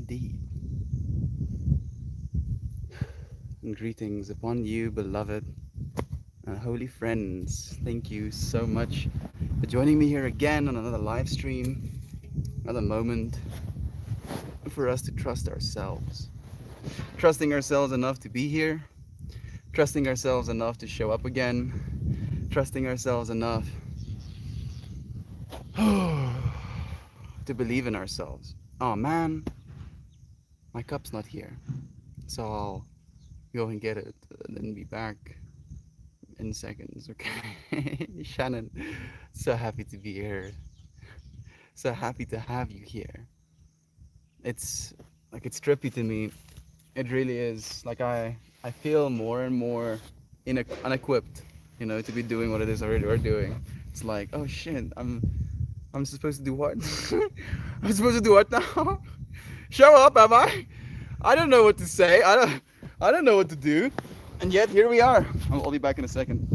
indeed. And greetings upon you, beloved and holy friends. Thank you so much for joining me here again on another live stream, another moment for us to trust ourselves. Trusting ourselves enough to be here, trusting ourselves enough to show up again, trusting ourselves enough to believe in ourselves. Oh man, my cup's not here, so I'll go and get it and then be back in seconds, okay? Shannon, so happy to be here. So happy to have you here. It's it's trippy to me. It really is. I feel more and more unequipped, to be doing what it is already we're doing. It's like, oh shit, I'm supposed to do what? I'm supposed to do what now? Show up, am I? I don't know what to say. I don't know what to do. And yet here we are. I'll be back in a second.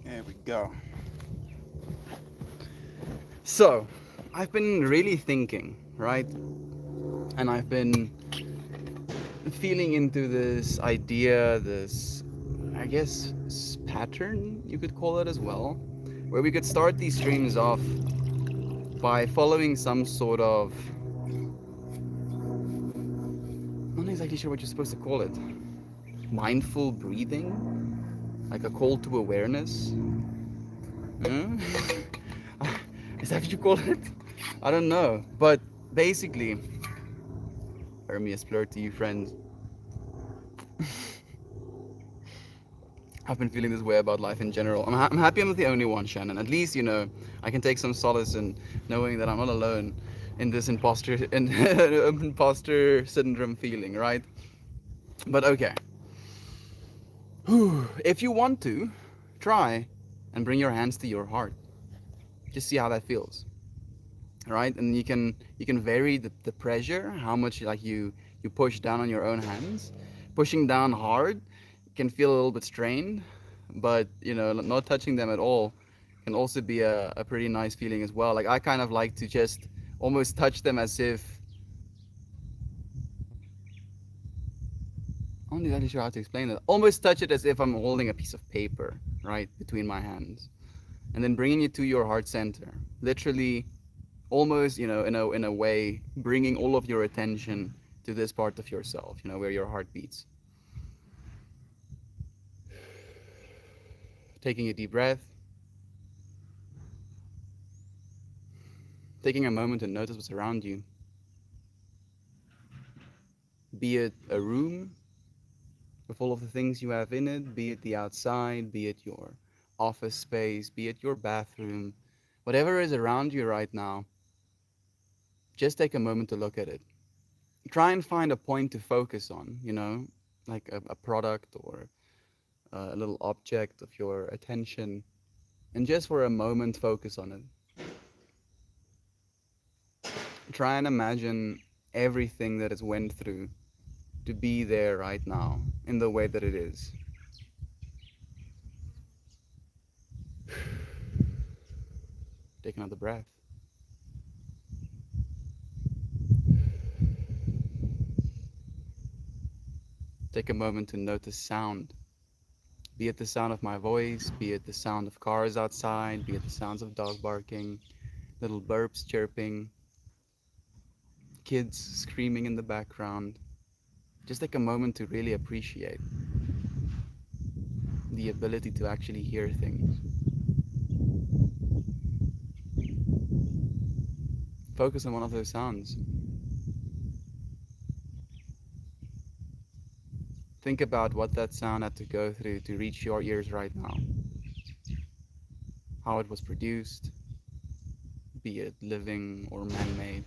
There we go. So, I've been really thinking, right? And I've been feeling into this idea, this, I guess, pattern, you could call it as well, where we could start these streams off by following some sort of, I'm not exactly sure what you're supposed to call it, mindful breathing, like a call to awareness. Hmm? Is that what you call it? I don't know. But basically, Hermes blur to you friends. I've been feeling this way about life in general. I'm happy I'm not the only one, Shannon. At least, I can take some solace in knowing that I'm not alone in this imposter syndrome feeling, right? But okay. If you want to, try and bring your hands to your heart. Just see how that feels, right? And you can vary the pressure, how much like you push down on your own hands. Pushing down hard can feel a little bit strained, but not touching them at all can also be a pretty nice feeling as well. Like I kind of like to just almost touch them as if I'm not exactly sure how to explain it. Almost touch it as if I'm holding a piece of paper, right, between my hands, and then bringing it to your heart center. Literally, almost, in a way, bringing all of your attention to this part of yourself, where your heart beats. Taking a deep breath, taking a moment to notice what's around you, be it a room with all of the things you have in it, be it the outside, be it your office space, be it your bathroom, whatever is around you right now, just take a moment to look at it. Try and find a point to focus on, like a product or a little object of your attention, and just for a moment focus on it. Try and imagine everything that it's went through to be there right now in the way that it is. Take another breath. Take a moment to notice sound. Be it the sound of my voice, be it the sound of cars outside, be it the sounds of dog barking, little burps chirping, kids screaming in the background. Just take a moment to really appreciate the ability to actually hear things. Focus on one of those sounds. Think about what that sound had to go through to reach your ears right now. How it was produced, be it living or man-made,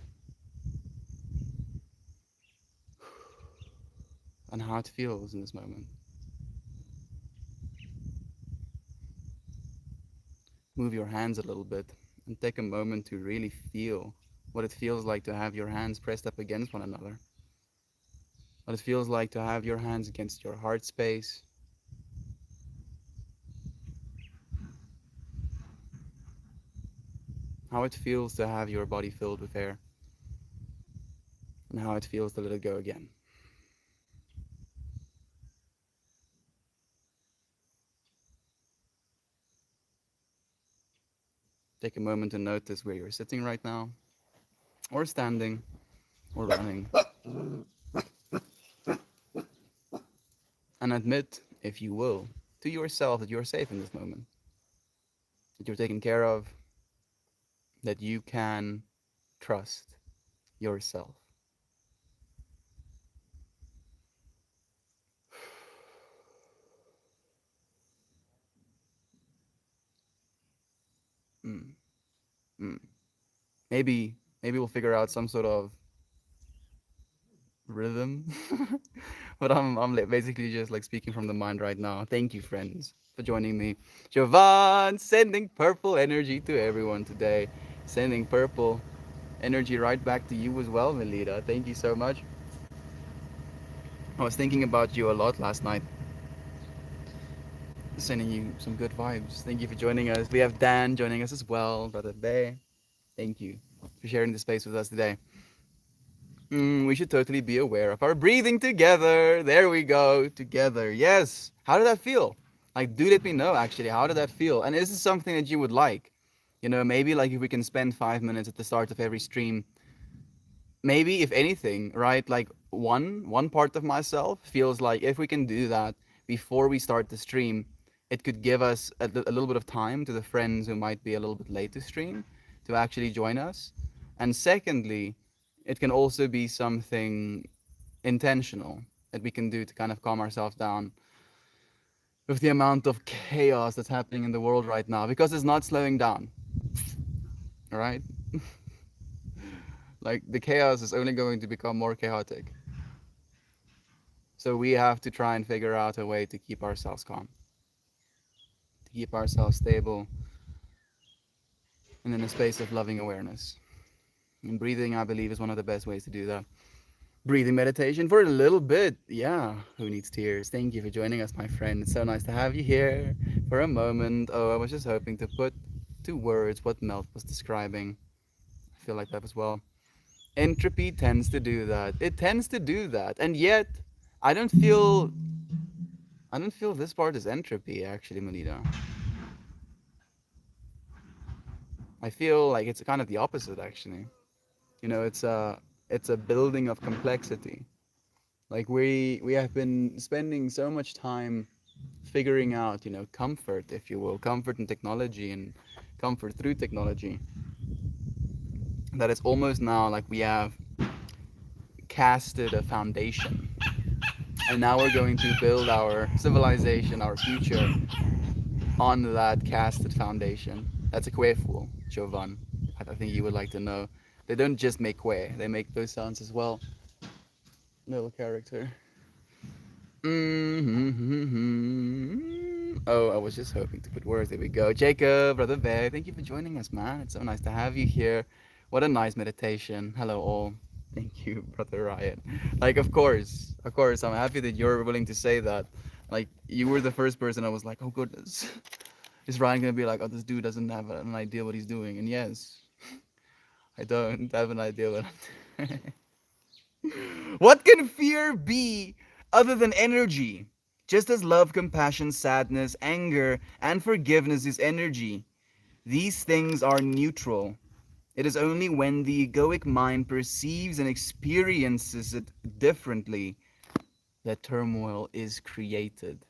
and how it feels in this moment. move your hands a little bit and take a moment to really feel what it feels like to have your hands pressed up against one another. What it feels like to have your hands against your heart space. How it feels to have your body filled with air. And how it feels to let it go again. Take a moment to notice where you're sitting right now, or standing, or running. And admit, if you will, to yourself that you're safe in this moment, that you're taken care of, that you can trust yourself. Mm, mm. Maybe we'll figure out some sort of rhythm. But I'm basically just like speaking from the mind right now. Thank you, friends, for joining me. Jovan, sending purple energy to everyone today. Sending purple energy right back to you as well, Melita. Thank you so much. I was thinking about you a lot last night. Sending you some good vibes. Thank you for joining us. We have Dan joining us as well, Brother Bay. Thank you for sharing the space with us today. We should totally be aware of our breathing together. There we go, together. Yes. How did that feel? Like, do let me know actually. How did that feel? And is this something that you would like? Maybe like if we can spend 5 minutes at the start of every stream, maybe if anything, right? Like one part of myself feels like if we can do that before we start the stream, it could give us a little bit of time to the friends who might be a little bit late to stream to actually join us. And secondly, it can also be something intentional that we can do to kind of calm ourselves down with the amount of chaos that's happening in the world right now because it's not slowing down, right? Like the chaos is only going to become more chaotic. So we have to try and figure out a way to keep ourselves calm, to keep ourselves stable, and in a space of loving awareness. And breathing, I believe, is one of the best ways to do that. Breathing meditation for a little bit. Yeah, who needs tears? Thank you for joining us, my friend. It's so nice to have you here for a moment. Oh, I was just hoping to put to words what Melt was describing. I feel like that as well. Entropy tends to do that. It tends to do that. And yet, I don't feel I don't feel this part is entropy actually, Melita. I feel like it's kind of the opposite actually. It's a building of complexity. Like we have been spending so much time figuring out, comfort, if you will, comfort in technology and comfort through technology. That it's almost now like we have casted a foundation. And now we're going to build our civilization, our future, on that casted foundation. That's a kwe fool, Jovan. I think you would like to know. They don't just make kwe, they make those sounds as well. Little character. Oh, I was just hoping to put words. There we go. Jacob, Brother Bear, thank you for joining us, man. It's so nice to have you here. What a nice meditation. Hello, all. Thank you, Brother Ryan. Like, of course, I'm happy that you're willing to say that. Like, you were the first person I was like, oh, goodness. Is Ryan gonna be like, oh, this dude doesn't have an idea what he's doing? And yes, I don't have an idea what I'm doing. What can fear be other than energy? Just as love, compassion, sadness, anger, and forgiveness is energy, these things are neutral. It is only when the egoic mind perceives and experiences it differently that turmoil is created.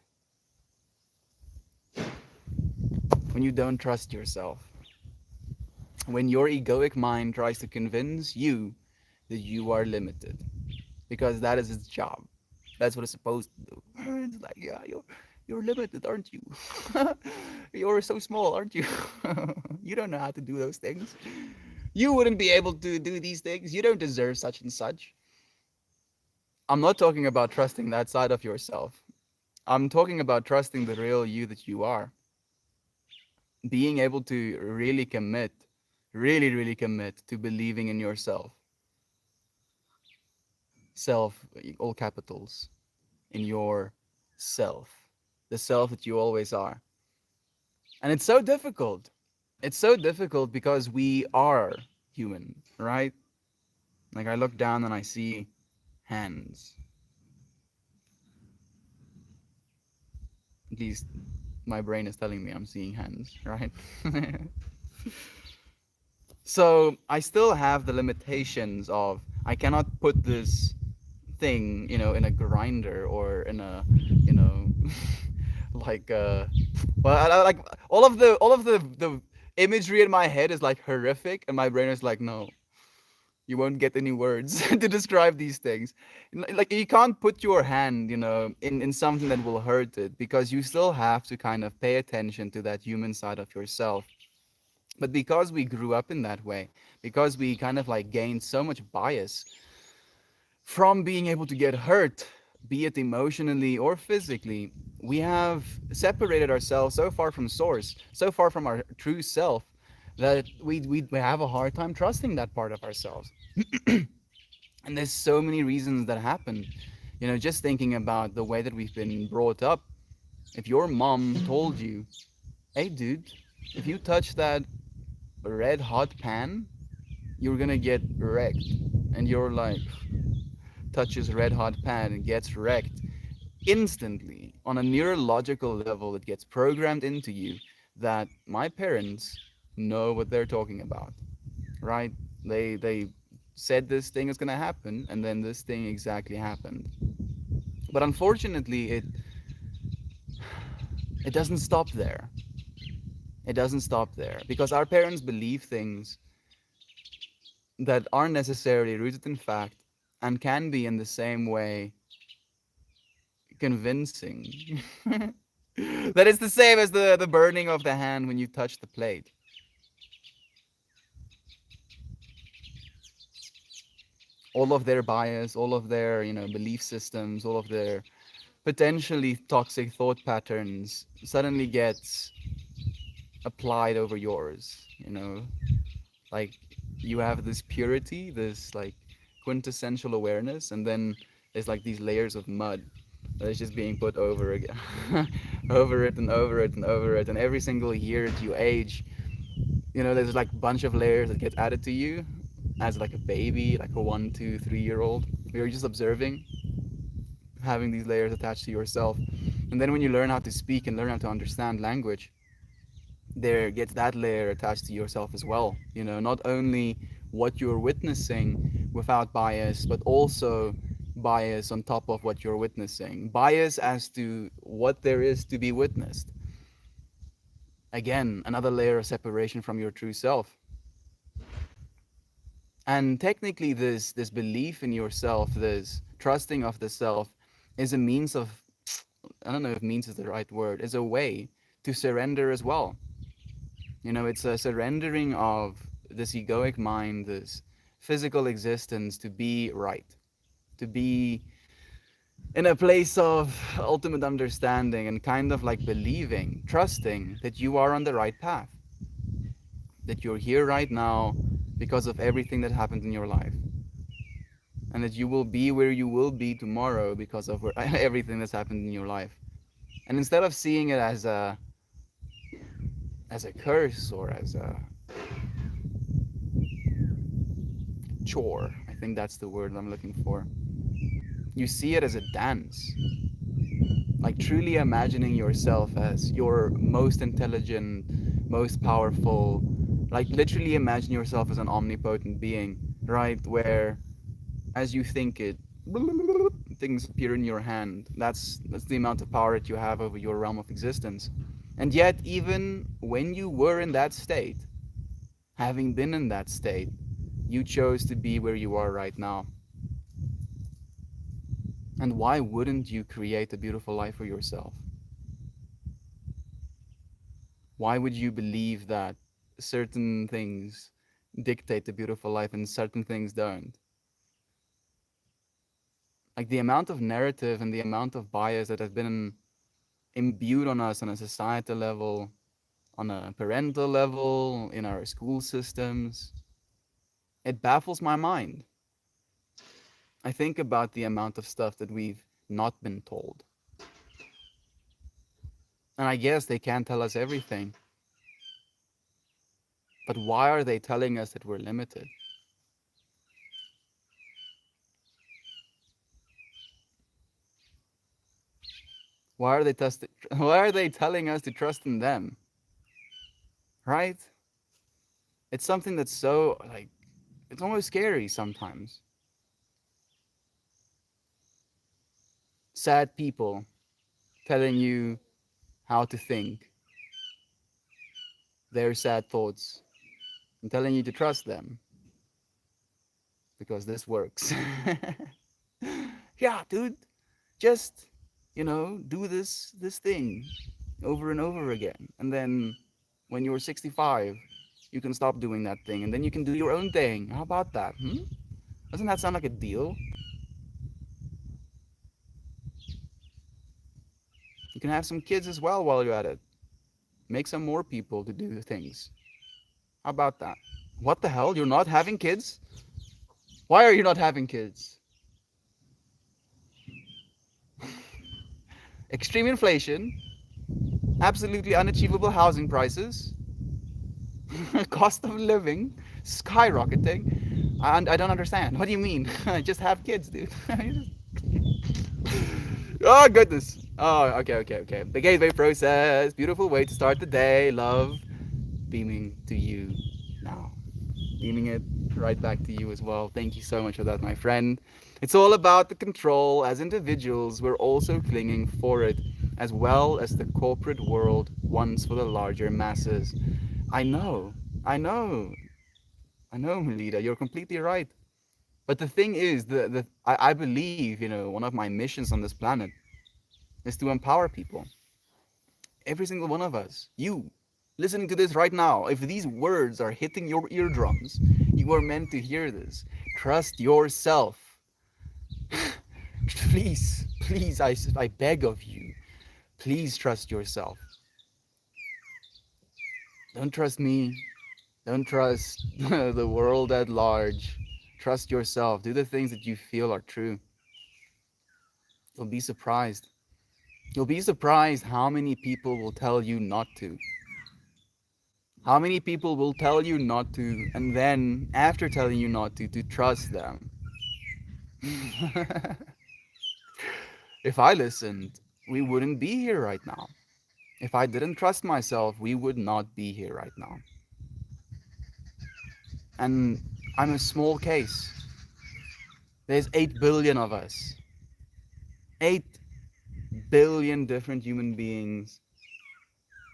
When you don't trust yourself, when your egoic mind tries to convince you that you are limited, because that is its job. That's what it's supposed to do. It's like, yeah, you're limited, aren't you? You're so small, aren't you? You don't know how to do those things. You wouldn't be able to do these things. You don't deserve such and such. I'm not talking about trusting that side of yourself. I'm talking about trusting the real you that you are. being able to really commit, really, really commit to believing in yourself, self, all capitals, in your self, the self that you always are. And it's so difficult. It's so difficult because we are human, right? Like I look down and I see hands. At least my brain is telling me I'm seeing hands, right? So I still have the limitations of I cannot put this thing, in a grinder or in a, you know, like well, like all of the imagery in my head is like horrific, and my brain is like, no, you won't get any words to describe these things. Like you can't put your hand, in something that will hurt it because you still have to kind of pay attention to that human side of yourself. But because we grew up in that way, because we kind of like gained so much bias from being able to get hurt, be it emotionally or physically, we have separated ourselves so far from source, so far from our true self, that we have a hard time trusting that part of ourselves. And there's so many reasons that happen. Just thinking about the way that we've been brought up. If your mom told you, hey, dude, if you touch that red hot pan, you're gonna get wrecked. And you're like, touches red hot pan and gets wrecked. Instantly, on a neurological level, it gets programmed into you that my parents know what they're talking about, right? They said this thing is gonna happen, and then this thing exactly happened. But unfortunately, it doesn't stop there. It doesn't stop there because our parents believe things that aren't necessarily rooted in fact and can be in the same way convincing. That it's the same as the burning of the hand when you touch the plate. All of their bias, all of their, belief systems, all of their potentially toxic thought patterns suddenly gets applied over yours, like you have this purity, this like quintessential awareness, and then there's like these layers of mud that is just being put over again, over it and over it and over it, and every single year that you age, there's like a bunch of layers that get added to you as like a baby, like a 1, 2, 3 year old. You're just observing, having these layers attached to yourself, and then when you learn how to speak and learn how to understand language, there gets that layer attached to yourself as well. Not only what you're witnessing without bias, but also bias on top of what you're witnessing. Bias as to what there is to be witnessed. Again, another layer of separation from your true self. And technically, this belief in yourself, this trusting of the self, is a means of, I don't know if means is the right word, is a way to surrender as well. It's a surrendering of this egoic mind, this physical existence to be right, to be in a place of ultimate understanding and kind of like believing, trusting that you are on the right path, that you're here right now because of everything that happened in your life, and that you will be where you will be tomorrow because of everything that's happened in your life. And instead of seeing it as a curse or as a chore, I think that's the word I'm looking for. You see it as a dance, like truly imagining yourself as your most intelligent, most powerful, like literally imagine yourself as an omnipotent being, right? Where as you think it, things appear in your hand. That's the amount of power that you have over your realm of existence. And yet, even when you were in that state, having been in that state, you chose to be where you are right now. And why wouldn't you create a beautiful life for yourself? Why would you believe that certain things dictate the beautiful life and certain things don't? Like the amount of narrative and the amount of bias that has been imbued on us on a societal level on a parental level, in our school systems. It baffles my mind. I think about the amount of stuff that we've not been told. And I guess they can't tell us everything. But why are they telling us that we're limited? Why are they why are they telling us to trust in them? Right? It's something that's so like it's almost scary sometimes. Sad people telling you how to think, their sad thoughts, and telling you to trust them because this works. Yeah, dude, just do this thing over and over again, and then when you're 65, you can stop doing that thing, and then you can do your own thing. How about that? Doesn't that sound like a deal? You can have some kids as well while you're at it. Make some more people to do things. How about that? What the hell? You're not having kids? Why are you not having kids? Extreme inflation, absolutely unachievable housing prices, cost of living skyrocketing, and I don't understand. What do you mean? Just have kids, dude. Oh goodness. Oh, okay. The gateway process, beautiful way to start the day. Love, beaming to you now, beaming it right back to you as well. Thank you so much for that, my friend. It's all about the control. As individuals, we're also clinging for it, as well as the corporate world wants for the larger masses. I know, I know, I know, Melita, you're completely right. But the thing is, I believe, one of my missions on this planet is to empower people. Every single one of us. You, listening to this right now, if these words are hitting your eardrums, you are meant to hear this. Trust yourself. Please, I beg of you, please trust yourself. Don't trust me. Don't trust the world at large. Trust yourself. Do the things that you feel are true. You'll be surprised. You'll be surprised how many people will tell you not to. How many people will tell you not to, and then, after telling you not to trust them? If I listened, we wouldn't be here right now. If I didn't trust myself, we would not be here right now. And I'm a small case. There's 8 billion of us. 8 billion different human beings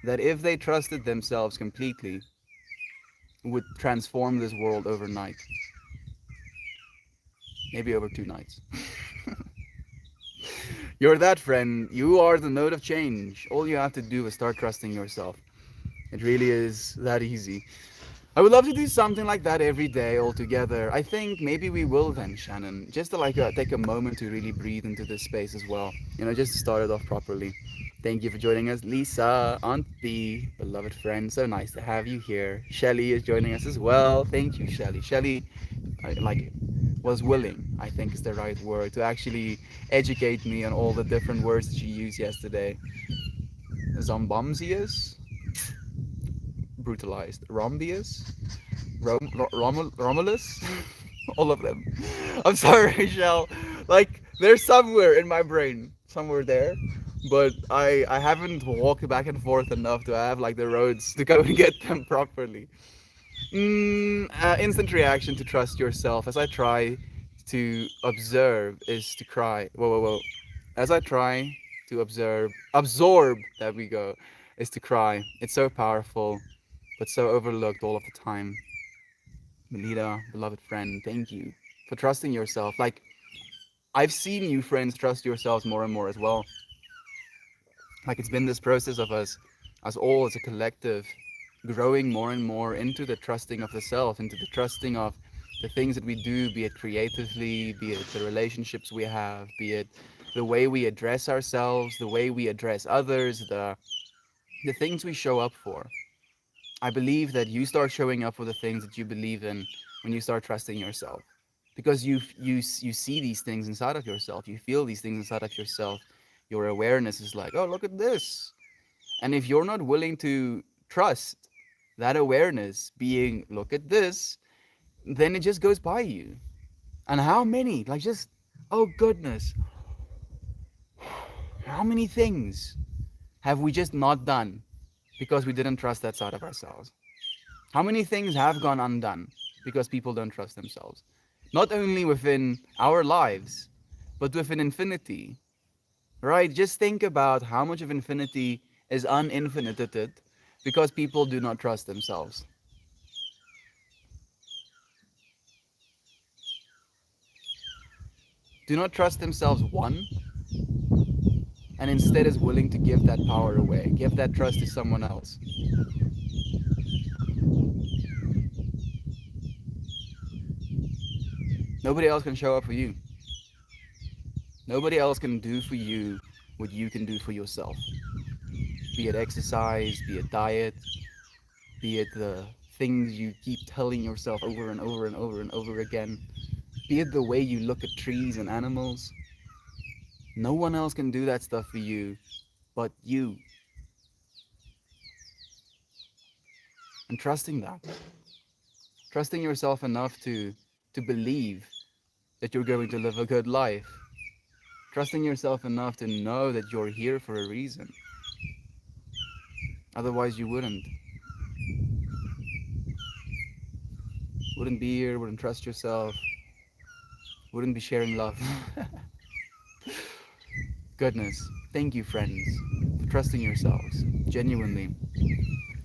that, if they trusted themselves completely, would transform this world overnight. Maybe over 2 nights. You're that friend. You are the note of change. All you have to do is start trusting yourself. It really is that easy. I would love to do something like that every day all together. I think maybe we will then, Shannon. Just to take a moment to really breathe into this space as well. Just to start it off properly. Thank you for joining us, Lisa, Aunt B, beloved friend. So nice to have you here. Shelly is joining us as well. Thank you, Shelly. Shelly, was willing, I think is the right word, to actually educate me on all the different words that you used yesterday. Zombomsius, brutalized. Rombius, Romulus, all of them. I'm sorry, Michelle. They're somewhere in my brain, somewhere there, but I haven't walked back and forth enough to have the roads to go and get them properly. Instant reaction to trust yourself. As I try to observe is to cry. Whoa. As I try to absorb, there we go, is to cry. It's so powerful, but so overlooked all of the time. Melita, beloved friend, thank you for trusting yourself. I've seen you friends trust yourselves more and more as well. It's been this process of us all as a collective, growing more and more into the trusting of the self, into the trusting of the things that we do, be it creatively, be it the relationships we have, be it the way we address ourselves, the way we address others, the things we show up for. I believe that you start showing up for the things that you believe in when you start trusting yourself, because you see these things inside of yourself, you feel these things inside of yourself. Your awareness is like, oh, look at this. And if you're not willing to trust that awareness being, look at this, then it just goes by you. And how many, like, just, oh goodness, how many things have we just not done because we didn't trust that side of ourselves? How many things have gone undone because people don't trust themselves? Not only within our lives, but within infinity, right? Just think about how much of infinity is uninfinited because people do not trust themselves. Do not trust themselves, one, and instead is willing to give that power away, give that trust to someone else. Nobody else can show up for you. Nobody else can do for you what you can do for yourself. Be it exercise, be it diet, be it the things you keep telling yourself over and over and over and over again, be it the way you look at trees and animals. No one else can do that stuff for you but you. And trusting that, trusting yourself enough to believe that you're going to live a good life, trusting yourself enough to know that you're here for a reason. Otherwise, you wouldn't be here, wouldn't trust yourself, wouldn't be sharing love. Goodness, thank you, friends, for trusting yourselves. Genuinely,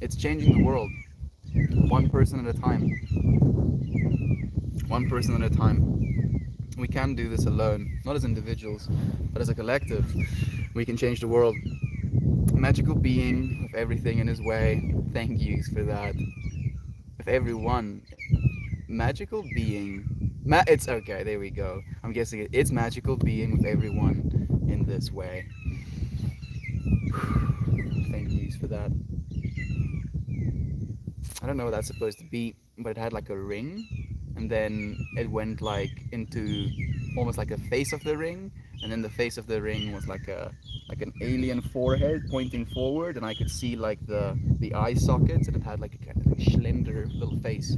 it's changing the world, one person at a time. One person at a time. We can do this alone, not as individuals, but as a collective. We can change the world. Magical being with everything in his way. Thank yous for that. With everyone. Magical being. It's okay, there we go. I'm guessing it's magical being with everyone in this way. Thank yous for that. I don't know what that's supposed to be, but it had like a ring, and then it went like into almost like a face of the ring, and then the face of the ring was like an alien forehead pointing forward, and I could see like the eye sockets, and it had like a kind of like slender little face.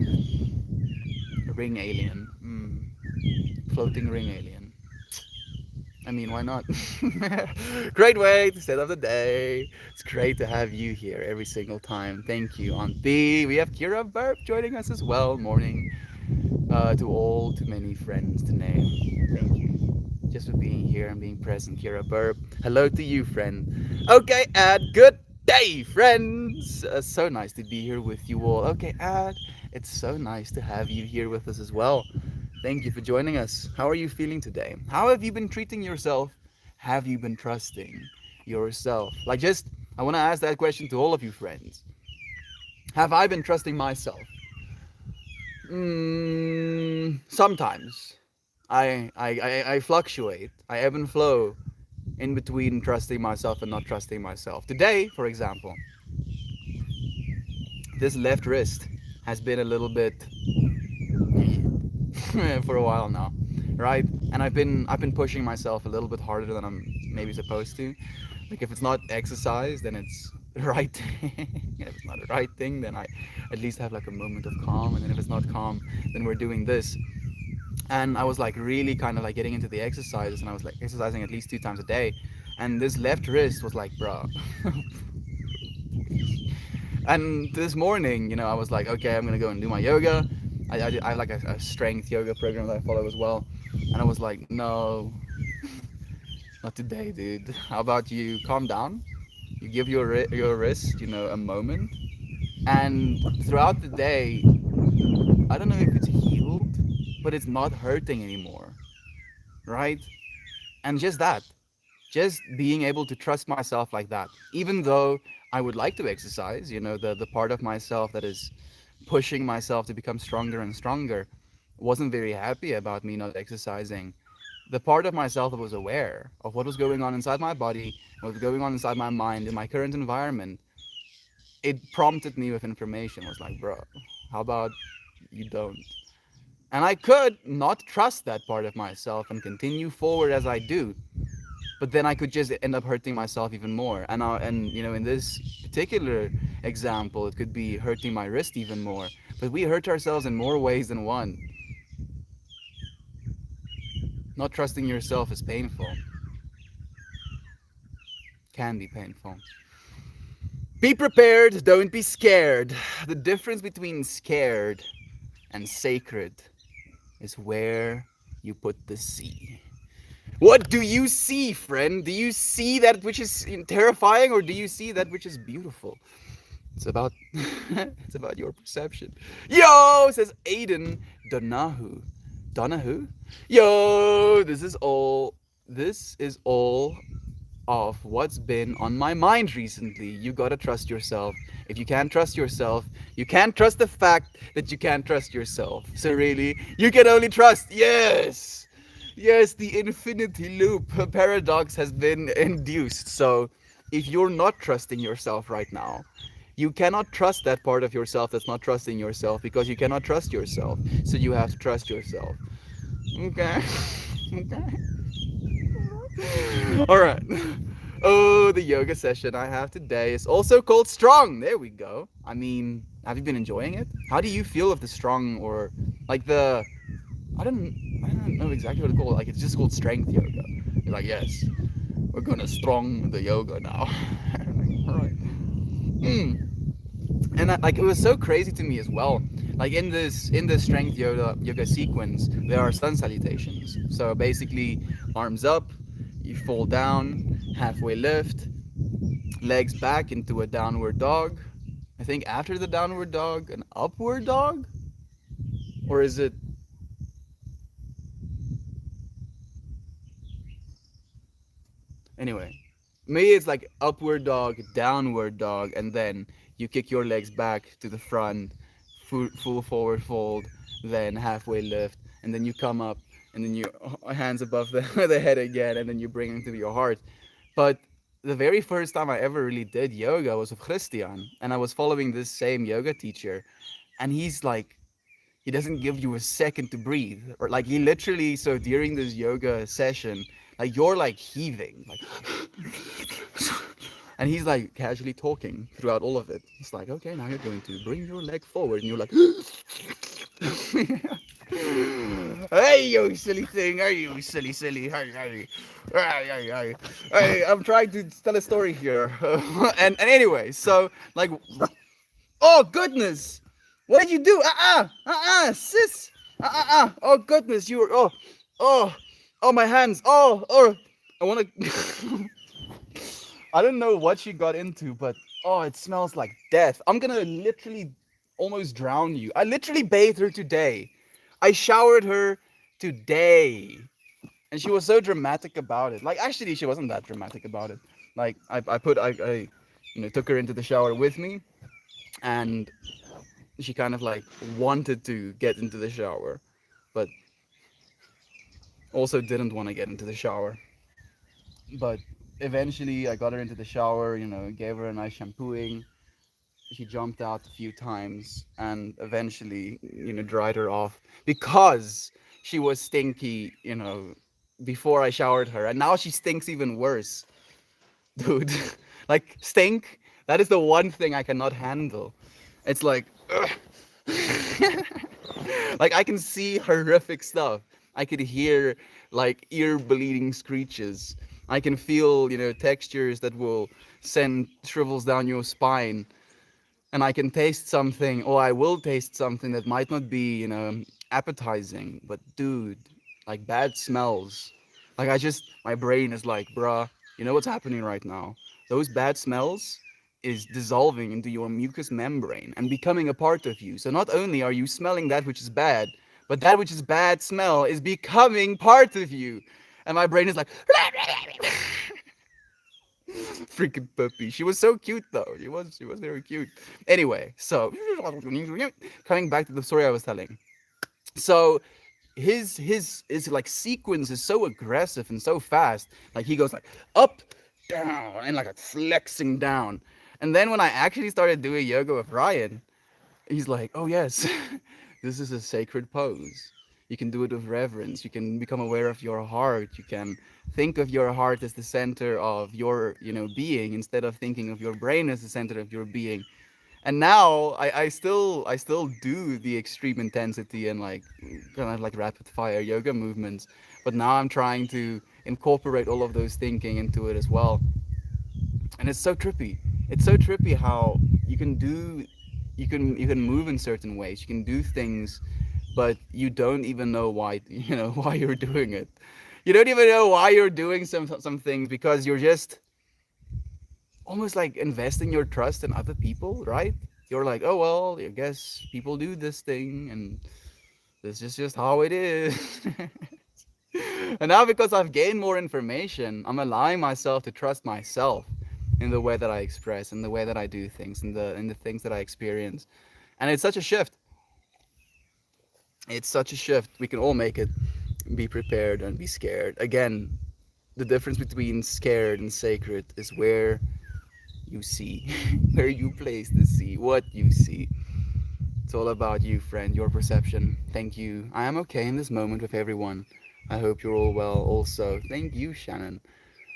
A ring alien, floating ring alien. I mean, why not? Great way to set up the day. It's great to have you here every single time. Thank you, Aunt B. We have Kira Burp joining us as well. Morning to all, too many friends to name. Thank you just for being here and being present, Kira Burp. Hello to you, friend. Okay, Ad. Good day, friends. So nice to be here with you all. Okay, Ad. It's so nice to have you here with us as well. Thank you for joining us. How are you feeling today? How have you been treating yourself? Have you been trusting yourself? Like, just, I want to ask that question to all of you friends. Have I been trusting myself? Sometimes. I fluctuate. I ebb and flow in between trusting myself and not trusting myself. Today, for example, this left wrist has been a little bit for a while now, right? And I've been pushing myself a little bit harder than I'm maybe supposed to. Like, if it's not exercise, then it's the right thing. If it's not the right thing, then I at least have like a moment of calm. And then if it's not calm, then we're doing this. And I was like really kind of like getting into the exercises, and I was like exercising at least 2 times a day. And this left wrist was like, bro. And this morning, I was like, okay, I'm gonna go and do my yoga. I have like a strength yoga program that I follow as well. And I was like, no, not today, dude. How about you calm down? You give your wrist, a moment. And throughout the day, I don't know if it's healed, but it's not hurting anymore, right? And just that, just being able to trust myself like that, even though I would like to exercise, the part of myself that is pushing myself to become stronger and stronger wasn't very happy about me not exercising. The part of myself that was aware of what was going on inside my body, what was going on inside my mind, in my current environment, it prompted me with information. It was like, bro, how about you don't? And I could not trust that part of myself and continue forward as I do, but then I could just end up hurting myself even more. And in this particular example, it could be hurting my wrist even more. But we hurt ourselves in more ways than one. Not trusting yourself is painful. Can be painful. Be prepared, don't be scared. The difference between scared and sacred is where you put the sea. What do you see, friend? Do you see that which is terrifying, or do you see that which is beautiful? It's about it's about your perception. Yo, says Aiden Donahue. Donahue? Yo, this is all of what's been on my mind recently. You gotta trust yourself. If you can't trust yourself, you can't trust the fact that you can't trust yourself. So really, you can only trust. Yes! Yes, the infinity loop paradox has been induced. So if you're not trusting yourself right now, you cannot trust that part of yourself that's not trusting yourself, because you cannot trust yourself. So you have to trust yourself. Okay? Okay. All right. Oh, the yoga session I have today is also called Strong. There we go. I mean, have you been enjoying it? How do you feel of the strong, or like the I don't know exactly what it's called. Like, it's just called strength yoga. You're like, yes, we're gonna strong the yoga now. All right. And like, it was so crazy to me as well. Like, in this strength yoga sequence, there are sun salutations. So basically, arms up, you fall down, halfway lift, legs back into a downward dog. I think after the downward dog, an upward dog, or is it? Anyway, maybe it's like upward dog, downward dog, and then you kick your legs back to the front, full forward fold, then halfway lift, and then you come up, and then your hands above the head again, and then you bring them to your heart. But the very first time I ever really did yoga was with Christian, and I was following this same yoga teacher, and he's like, he doesn't give you a second to breathe, or like, he literally, so during this yoga session, like, you're like heaving, like, and he's like casually talking throughout all of it. He's like, okay, now you're going to bring your leg forward, and you're like, hey, you silly thing, hey, you silly, hey, I'm trying to tell a story here. And anyway, so like, oh goodness, what did you do? Sis. Oh goodness, you were. Oh, oh, my hands. Oh. I want to. I don't know what she got into, but oh, it smells like death. I'm gonna literally almost drown you. I literally bathed her today. I showered her today, and she was so dramatic about it. Like, actually, she wasn't that dramatic about it. Like, I took her into the shower with me, and she kind of like wanted to get into the shower, but also didn't want to get into the shower. But eventually, I got her into the shower, gave her a nice shampooing. She jumped out a few times, and eventually, dried her off, because she was stinky, before I showered her. And now she stinks even worse. Dude. Like, stink, that is the one thing I cannot handle. It's like, ugh. Like, I can see horrific stuff. I could hear like ear bleeding screeches. I can feel, textures that will send shrivels down your spine. And I can taste something, or I will taste something that might not be, appetizing. But dude, like, bad smells. Like, my brain is like, bruh, you know what's happening right now? Those bad smells is dissolving into your mucous membrane and becoming a part of you. So not only are you smelling that which is bad, but that which is bad smell is becoming part of you. And my brain is like, freaking puppy. She was so cute though. She was very cute. Anyway, so coming back to the story I was telling. So his like sequence is so aggressive and so fast. Like, he goes like up, down, and like flexing down. And then when I actually started doing yoga with Ryan, he's like, oh yes, this is a sacred pose. You can do it with reverence. You can become aware of your heart. You can think of your heart as the center of your, being, instead of thinking of your brain as the center of your being. And now I still do the extreme intensity and like kind of like rapid fire yoga movements, but now I'm trying to incorporate all of those thinking into it as well. And it's so trippy. It's so trippy how you can move in certain ways. You can do things, but you don't even know why why you're doing it. You don't even know why you're doing some things, because you're just almost like investing your trust in other people, right? You're like, oh well, I guess people do this thing, and this is just how it is. And now, because I've gained more information, I'm allowing myself to trust myself in the way that I express, in the way that I do things, in the things that I experience. And it's such a shift. It's such a shift. We can all make it. Be prepared and be scared. Again, the difference between scared and sacred is where you see, where you place the see, what you see. It's all about you, friend, your perception. Thank you. I am okay in this moment with everyone. I hope you're all well also. Thank you, Shannon.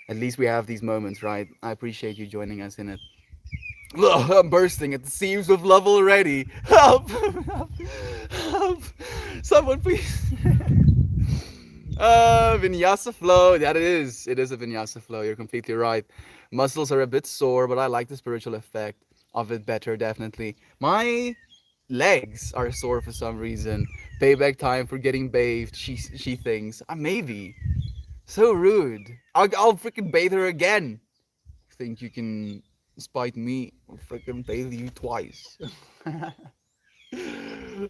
At least we have these moments, right? I appreciate you joining us in it. Ugh, I'm bursting at the seams with love already. Help! Help! Help! Someone please. Vinyasa flow. That it is. It is a vinyasa flow. You're completely right. Muscles are a bit sore, but I like the spiritual effect of it better, definitely. My legs are sore for some reason. Payback time for getting bathed. She thinks. Maybe. So rude. I'll freaking bathe her again. Think you can spite me? I'll freaking bathe you twice.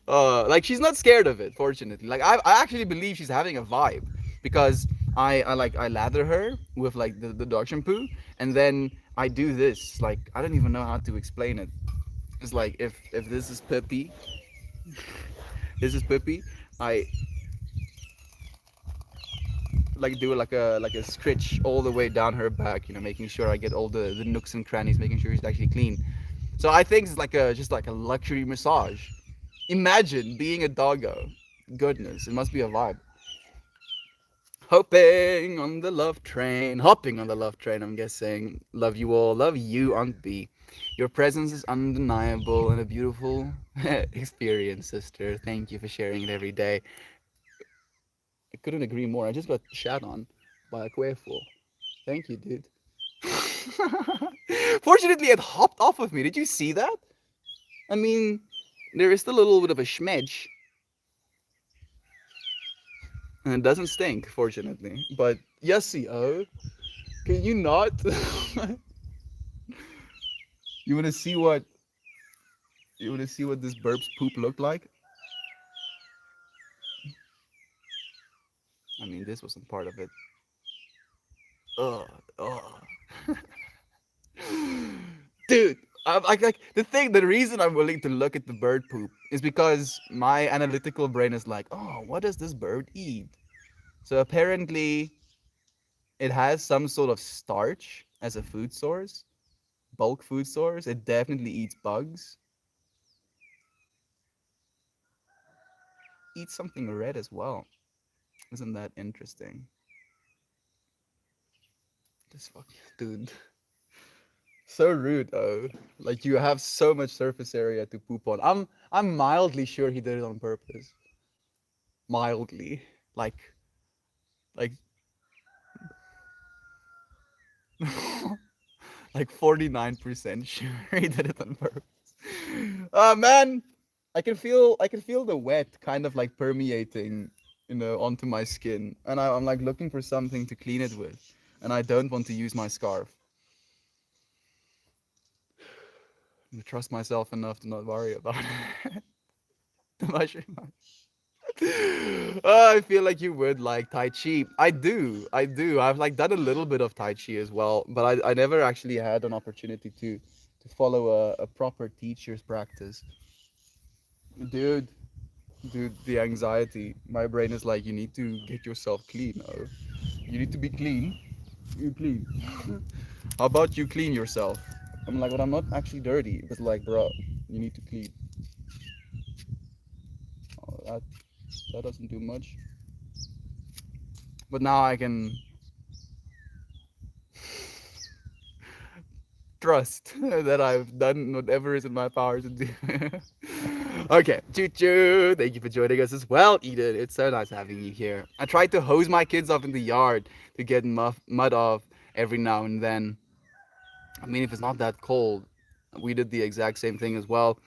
Like she's not scared of it, fortunately. Like I actually believe she's having a vibe, because I lather her with like the dog shampoo, and then I do this. Like I don't even know how to explain it. It's like if this is Pippi, this is Pippi. I like do like a stretch all the way down her back, making sure I get all the nooks and crannies, making sure she's actually clean. So I think it's like a just like a luxury massage. Imagine being a doggo. Goodness, it must be a vibe. Hoping on the love train, hopping on the love train, I'm guessing. Love you all, love you, Aunt B. Your presence is undeniable and a beautiful experience, sister. Thank you for sharing it every day. I couldn't agree more. I just got shat on by a quail. Thank you, dude. Fortunately, it hopped off of me. Did you see that? I mean, there is still a little bit of a schmedge, and it doesn't stink, fortunately. But yesy, oh, can you not? You want to see what this burp's poop looked like? I mean, this wasn't part of it. Ugh, ugh. Dude, like the reason I'm willing to look at the bird poop is because my analytical brain is like, oh, what does this bird eat? So apparently, it has some sort of starch as a food source, bulk food source. It definitely eats bugs. Eats something red as well. Isn't that interesting? This fucking dude. So rude, oh. Like you have so much surface area to poop on. I'm mildly sure he did it on purpose. Mildly. Like like 49% sure he did it on purpose. Man, I can feel the wet kind of like permeating, onto my skin, and I'm like looking for something to clean it with, and I don't want to use my scarf. I trust myself enough to not worry about it. The mushroom. I feel like you would like Tai Chi. I do. I do. I've like done a little bit of Tai Chi as well, but I never actually had an opportunity to follow a proper teacher's practice. Dude, dude, the anxiety. My brain is like, you need to get yourself clean. Oh, you need to be clean. You clean. How about you clean yourself? I'm like, but I'm not actually dirty. But like, bro, you need to clean. Oh, that doesn't do much. But now I can trust that I've done whatever is in my power to do. Okay, choo choo. Thank you for joining us as well, Eden. It's so nice having you here. I tried to hose my kids off in the yard to get mud off every now and then. I mean, if it's not that cold, we did the exact same thing as well.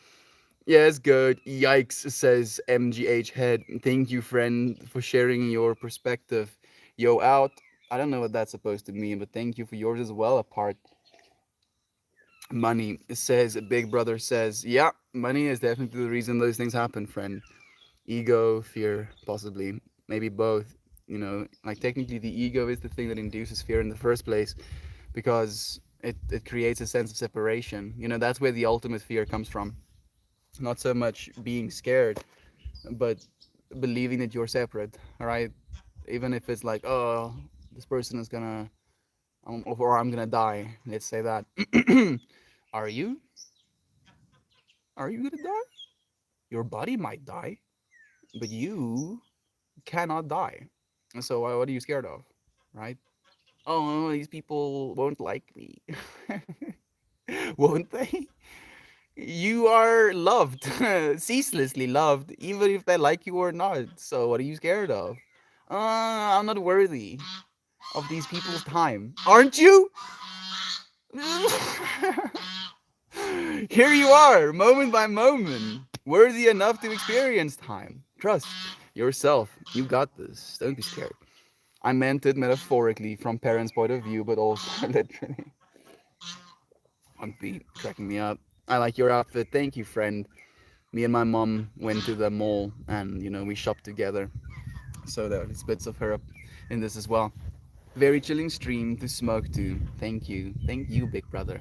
Yes, good. Yikes, says MGH Head. Thank you, friend, for sharing your perspective. Yo, out. I don't know what that's supposed to mean, but thank you for yours as well, apart. Money says, Big Brother says, yeah, money is definitely the reason those things happen, friend. Ego, fear, possibly, maybe both. You know, like technically the ego is the thing that induces fear in the first place because it creates a sense of separation. You know, that's where the ultimate fear comes from. Not so much being scared, but believing that you're separate, all right? Even if it's like, oh, this person is gonna, or I'm gonna die. Let's say that. Are you? Are you gonna die? Your body might die, but you cannot die. So what are you scared of, right? Oh, these people won't like me. Won't they? You are loved, ceaselessly loved, even if they like you or not. So what are you scared of? I'm not worthy of these people's time. Aren't you? Here you are, moment by moment, worthy enough to experience time. Trust yourself. You got this. Don't be scared. I meant it metaphorically from parents' point of view, but also literally. I'm cracking me up. I like your outfit. Thank you, friend. Me and my mom went to the mall and, we shopped together. So there are bits of her up in this as well. Very chilling stream to smoke to. Thank you. Thank you, big brother.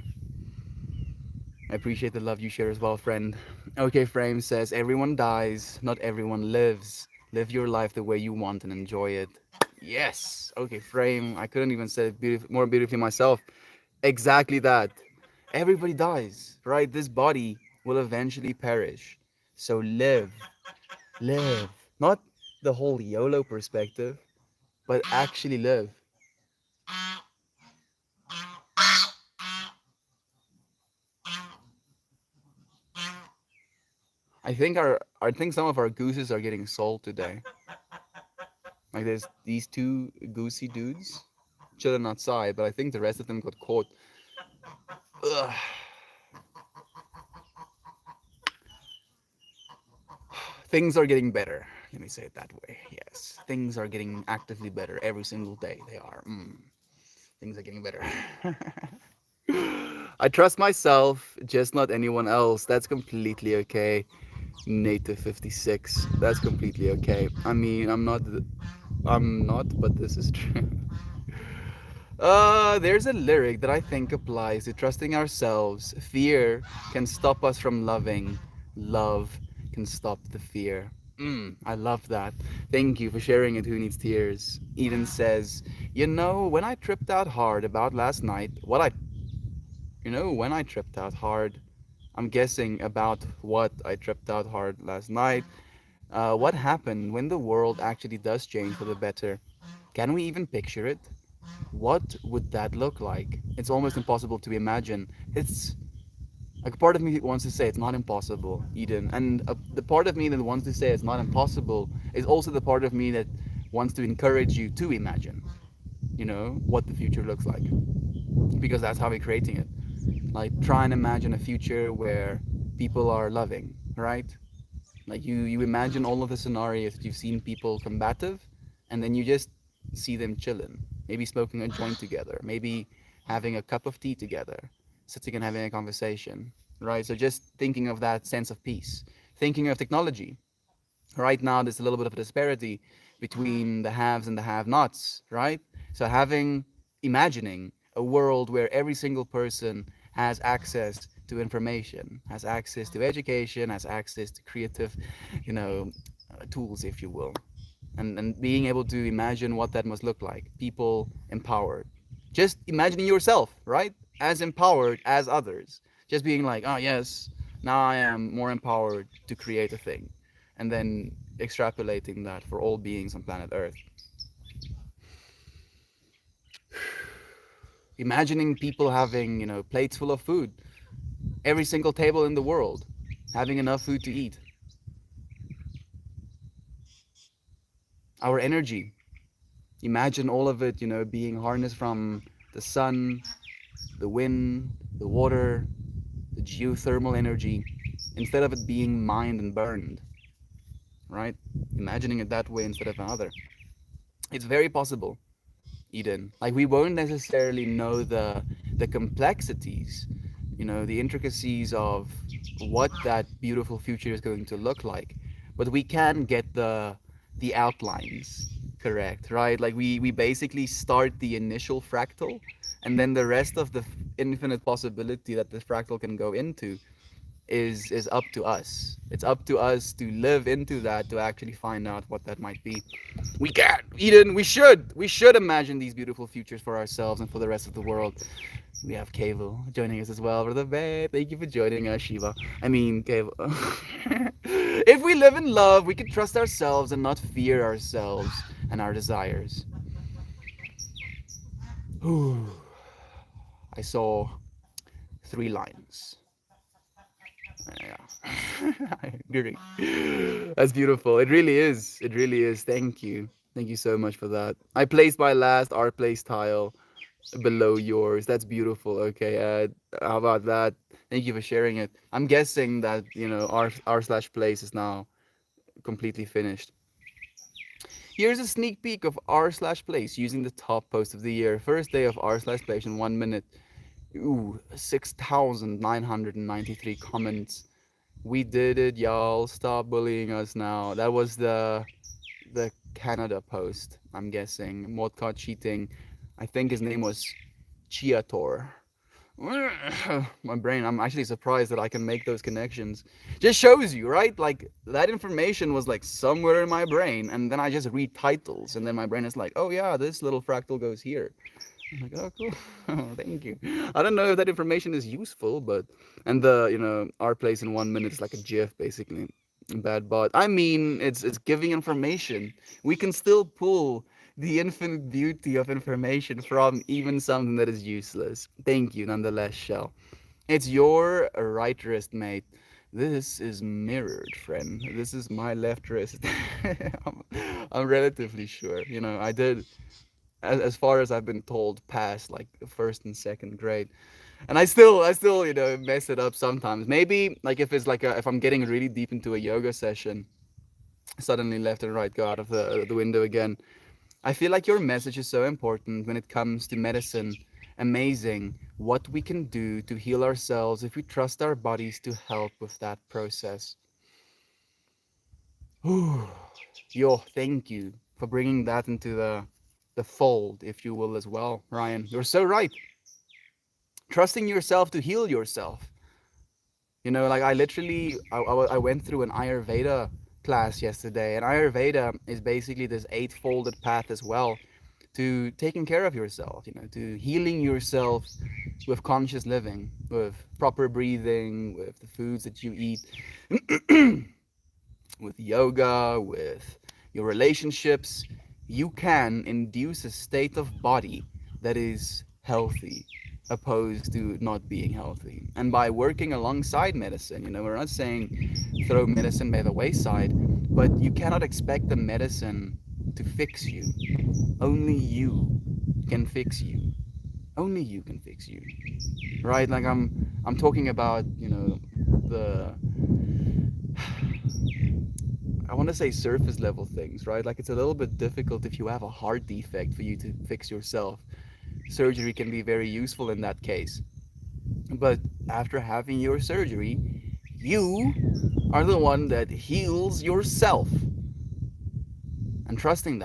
I appreciate the love you share as well, friend. Okay, Frame says, everyone dies, not everyone lives. Live your life the way you want and enjoy it. Yes. Okay, Frame. I couldn't even say it more beautifully myself. Exactly that. Everybody dies, right? This body will eventually perish. So live. Live. Not the whole YOLO perspective, but actually live. I think some of our gooses are getting sold today. Like there's these two goosey dudes chilling outside, but I think the rest of them got caught. Ugh. Things are getting better. Let me say it that way. Yes, things are getting actively better every single day. They are. Things are getting better. I trust myself, just not anyone else. That's completely okay. Native 56. That's completely okay. I mean, I'm not, but this is true. There's a lyric that I think applies to trusting ourselves. Fear can stop us from loving. Love can stop the fear. I love that. Thank you for sharing it, Who Needs Tears. Eden says, when I tripped out hard about last night, when I tripped out hard, I'm guessing about what I tripped out hard last night. What happened when the world actually does change for the better? Can we even picture it? What would that look like? It's almost impossible to imagine. It's like a part of me wants to say it's not impossible, Eden, and the part of me that wants to say it's not impossible is also the part of me that wants to encourage you to imagine, what the future looks like, because that's how we're creating it. Like try and imagine a future where people are loving, right? Like you imagine all of the scenarios that you've seen people combative, and then you just see them chilling, maybe smoking a joint together, maybe having a cup of tea together, sitting and having a conversation, right? So just thinking of that sense of peace, thinking of technology. Right now, there's a little bit of a disparity between the haves and the have-nots, right? So imagining a world where every single person has access to information, has access to education, has access to creative, tools, if you will, and being able to imagine what that must look like. People empowered. Just imagining yourself, right? as empowered as others. Just being like, oh yes, now I am more empowered to create a thing, and then extrapolating that for all beings on planet Earth. Imagining people having, plates full of food, every single table in the world having enough food to eat. Our energy, imagine all of it, being harnessed from the sun, the wind, the water, the geothermal energy, instead of it being mined and burned, right? Imagining it that way instead of another. It's very possible, Eden. Like we won't necessarily know the complexities, the intricacies of what that beautiful future is going to look like, but we can get the outlines correct, right? Like we basically start the initial fractal, and then the rest of the infinite possibility that the fractal can go into is up to us. It's up to us to live into that, to actually find out what that might be. We can, Eden. We should imagine these beautiful futures for ourselves and for the rest of the world. We have Cable joining us as well, brother babe. Thank you for joining us, Shiva. I mean, Cable. If we live in love, we can trust ourselves and not fear ourselves and our desires. I saw 3 lines. Yeah, I agree. That's beautiful. It really is. It really is. Thank you. Thank you so much for that. I placed my last art place tile below yours. That's beautiful. Okay, how about that? Thank you for sharing it. I'm guessing that r slash place is now completely finished. Here's a sneak peek of r slash place using the top post of the year. First day of r slash place in 1 minute. Ooh, 6,993 comments. We did it, y'all. Stop bullying us now. That was the Canada post, I'm guessing. Modcott cheating. I think his name was Chiator. My brain, I'm actually surprised that I can make those connections. Just shows you, right? Like that information was like somewhere in my brain, and then I just read titles, and then my brain is like, oh yeah, this little fractal goes here. I'm like, oh cool. Oh, thank you. I don't know if that information is useful, but and our place in 1 minute is like a GIF basically. Bad bot. I mean, it's giving information. We can still pull the infinite beauty of information from even something that is useless. Thank you, nonetheless, Shell. It's your right wrist, mate. This is mirrored, friend. This is my left wrist. I'm, I'm relatively sure. I did, as far as I've been told, pass like first and second grade, and I still mess it up sometimes. Maybe like if it's like if I'm getting really deep into a yoga session, suddenly left and right go out of the window again. I feel like your message is so important when it comes to medicine. Amazing what we can do to heal ourselves if we trust our bodies to help with that process. Yo, thank you for bringing that into the fold, if you will, as well, Ryan. You're so right. Trusting yourself to heal yourself. Like I literally, I went through an Ayurveda class yesterday, and Ayurveda is basically this eightfolded path as well to taking care of yourself, to healing yourself with conscious living, with proper breathing, with the foods that you eat, with yoga, with your relationships. You can induce a state of body that is healthy opposed to not being healthy. And by working alongside medicine, we're not saying throw medicine by the wayside, but you cannot expect the medicine to fix you. Only you can fix you. Only you can fix you. Right? Like I'm talking about, the I want to say surface level things, right? Like it's a little bit difficult if you have a heart defect for you to fix yourself. Surgery can be very useful in that case. But after having your surgery, you are the one that heals yourself. And trusting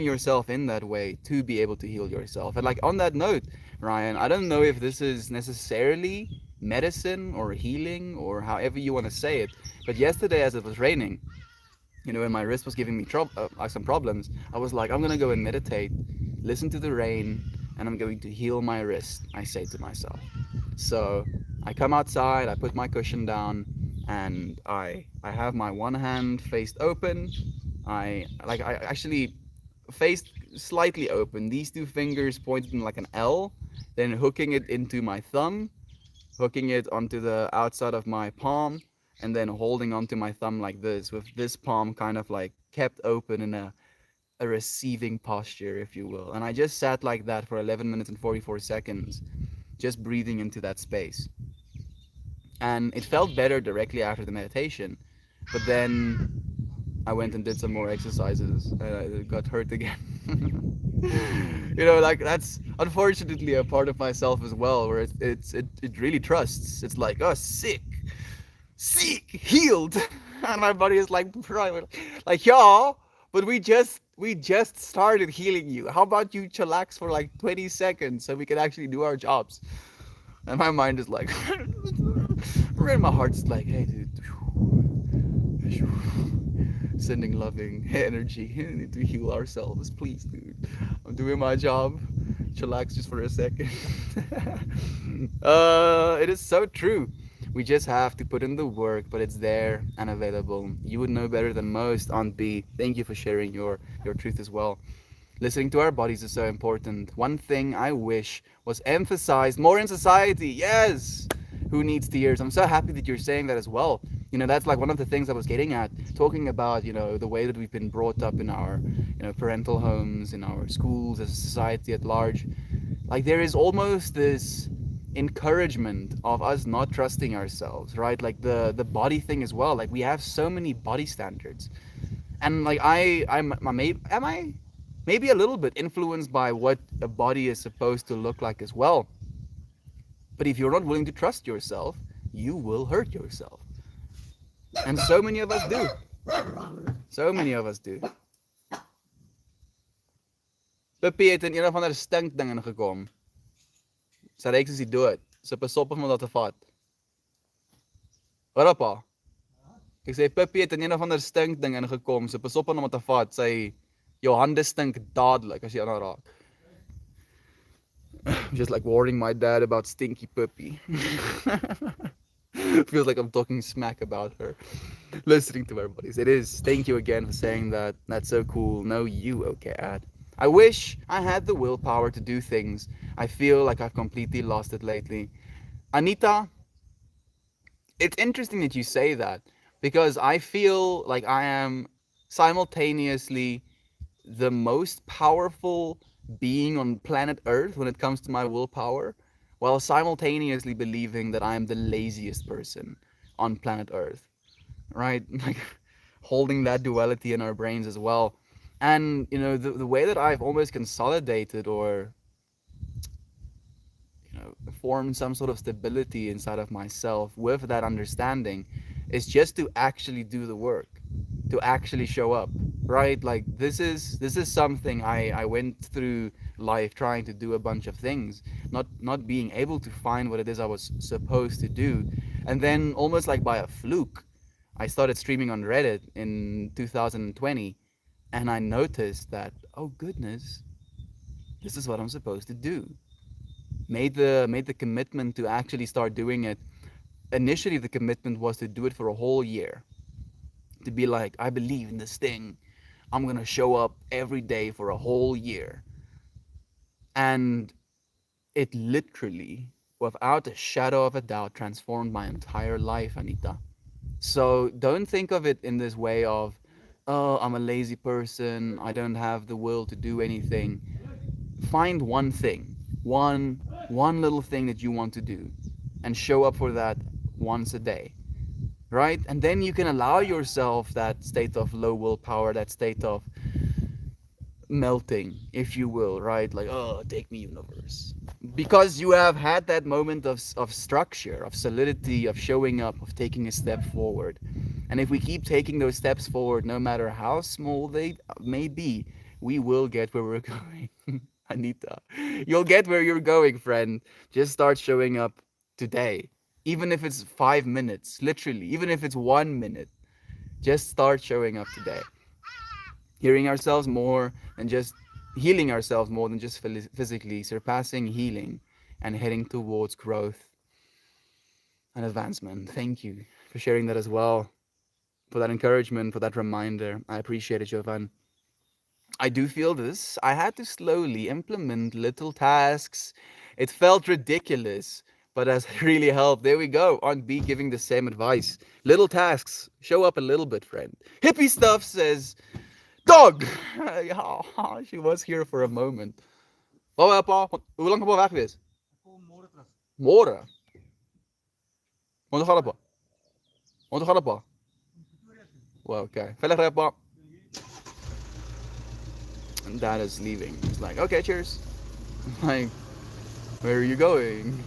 yourself in that way to be able to heal yourself. And like on that note, Ryan, I don't know if this is necessarily medicine or healing or however you want to say it, but yesterday as it was raining, when my wrist was giving me some problems, I was like, I'm gonna go and meditate, listen to the rain, and I'm going to heal my wrist, I say to myself. So I come outside, I put my cushion down, and I have my one hand faced open. I actually faced slightly open. These two fingers pointed in like an L, then hooking it into my thumb, hooking it onto the outside of my palm, and then holding onto my thumb like this, with this palm kind of like kept open in a receiving posture, if you will. And I just sat like that for 11 minutes and 44 seconds, just breathing into that space. And it felt better directly after the meditation. But then I went and did some more exercises and I got hurt again. Like that's unfortunately a part of myself as well, where it really trusts. It's like, oh, sick, healed, and my body is like, yeah, but we just started healing you. How about you chillax for like 20 seconds so we can actually do our jobs? And my mind is like, and my heart's like, hey, dude, sending loving energy. We need to heal ourselves, please, dude. I'm doing my job. Chillax just for a second. It is so true. We just have to put in the work, but it's there and available. You would know better than most, Aunt B. Thank you for sharing your truth as well. Listening to our bodies is so important. One thing I wish was emphasized more in society. Yes! Who needs tears? I'm so happy that you're saying that as well. That's like one of the things I was getting at, talking about, the way that we've been brought up in our, parental homes, in our schools, as a society at large. Like there is almost this encouragement of us not trusting ourselves, right? Like the body thing as well. Like we have so many body standards. And like am I maybe a little bit influenced by what a body is supposed to look like as well. But if you're not willing to trust yourself, you will hurt yourself. And so many of us do. So many of us do. Puppy het in een of andere stinkding ingekom. Sy reeks is die dood. So pas op om dat te vat. Hoor op pa. Ek sê Puppy het in een of ander stinkding ingekom. So pas op om dit te vat. Sy jou hande stink dadelik as jy aan haar raak. Just like warning my dad about stinky Puppy. Feels like I'm talking smack about her. Listening to our bodies. It is. Thank you again for saying that. That's so cool. No, you okay, Ad. I wish I had the willpower to do things. I feel like I've completely lost it lately. Anita, it's interesting that you say that because I feel like I am simultaneously the most powerful being on planet Earth when it comes to my willpower, while simultaneously believing that I am the laziest person on planet Earth, right? Like holding that duality in our brains as well. And the way that I've almost consolidated or formed some sort of stability inside of myself with that understanding is just to actually do the work, to actually show up, right? Like this is something I went through life trying to do a bunch of things, not being able to find what it is I was supposed to do. And then almost like by a fluke, I started streaming on Reddit in 2020, and I noticed that, oh goodness, this is what I'm supposed to do. Made the commitment to actually start doing it. Initially the commitment was to do it for a whole year, to be like, I believe in this thing, I'm gonna show up every day for a whole year. And it literally, without a shadow of a doubt, transformed my entire life, Anita. So don't think of it in this way of, oh, I'm a lazy person, I don't have the will to do anything. Find one thing, one little thing that you want to do, and show up for that once a day, right? And then you can allow yourself that state of low willpower, that state of melting, if you will, right? Like, oh, take me, universe. Because you have had that moment of structure, of solidity, of showing up, of taking a step forward. And if we keep taking those steps forward, no matter how small they may be, we will get where we're going. Anita, you'll get where you're going, friend. Just start showing up today. Even if it's 5 minutes, literally, even if it's 1 minute, just start showing up today. Hearing ourselves more and just healing ourselves more than just physically, surpassing healing and heading towards growth and advancement. Thank you for sharing that as well, for that encouragement, for that reminder. I appreciate it, Jovan. I do feel this. I had to slowly implement little tasks. It felt ridiculous, but has really helped. There we go. On B giving the same advice. Little tasks. Show up a little bit, friend. Hippie stuff says, dog! Ja, she was here for a moment. Oh, pa, hoe lang heb je weg geweest? Morgen. Want gaat het, pa? Want gaat het, pa? Well, okay. Veilig rijden, pa. And dad is leaving. He's like, okay, cheers. I'm like, where are you going?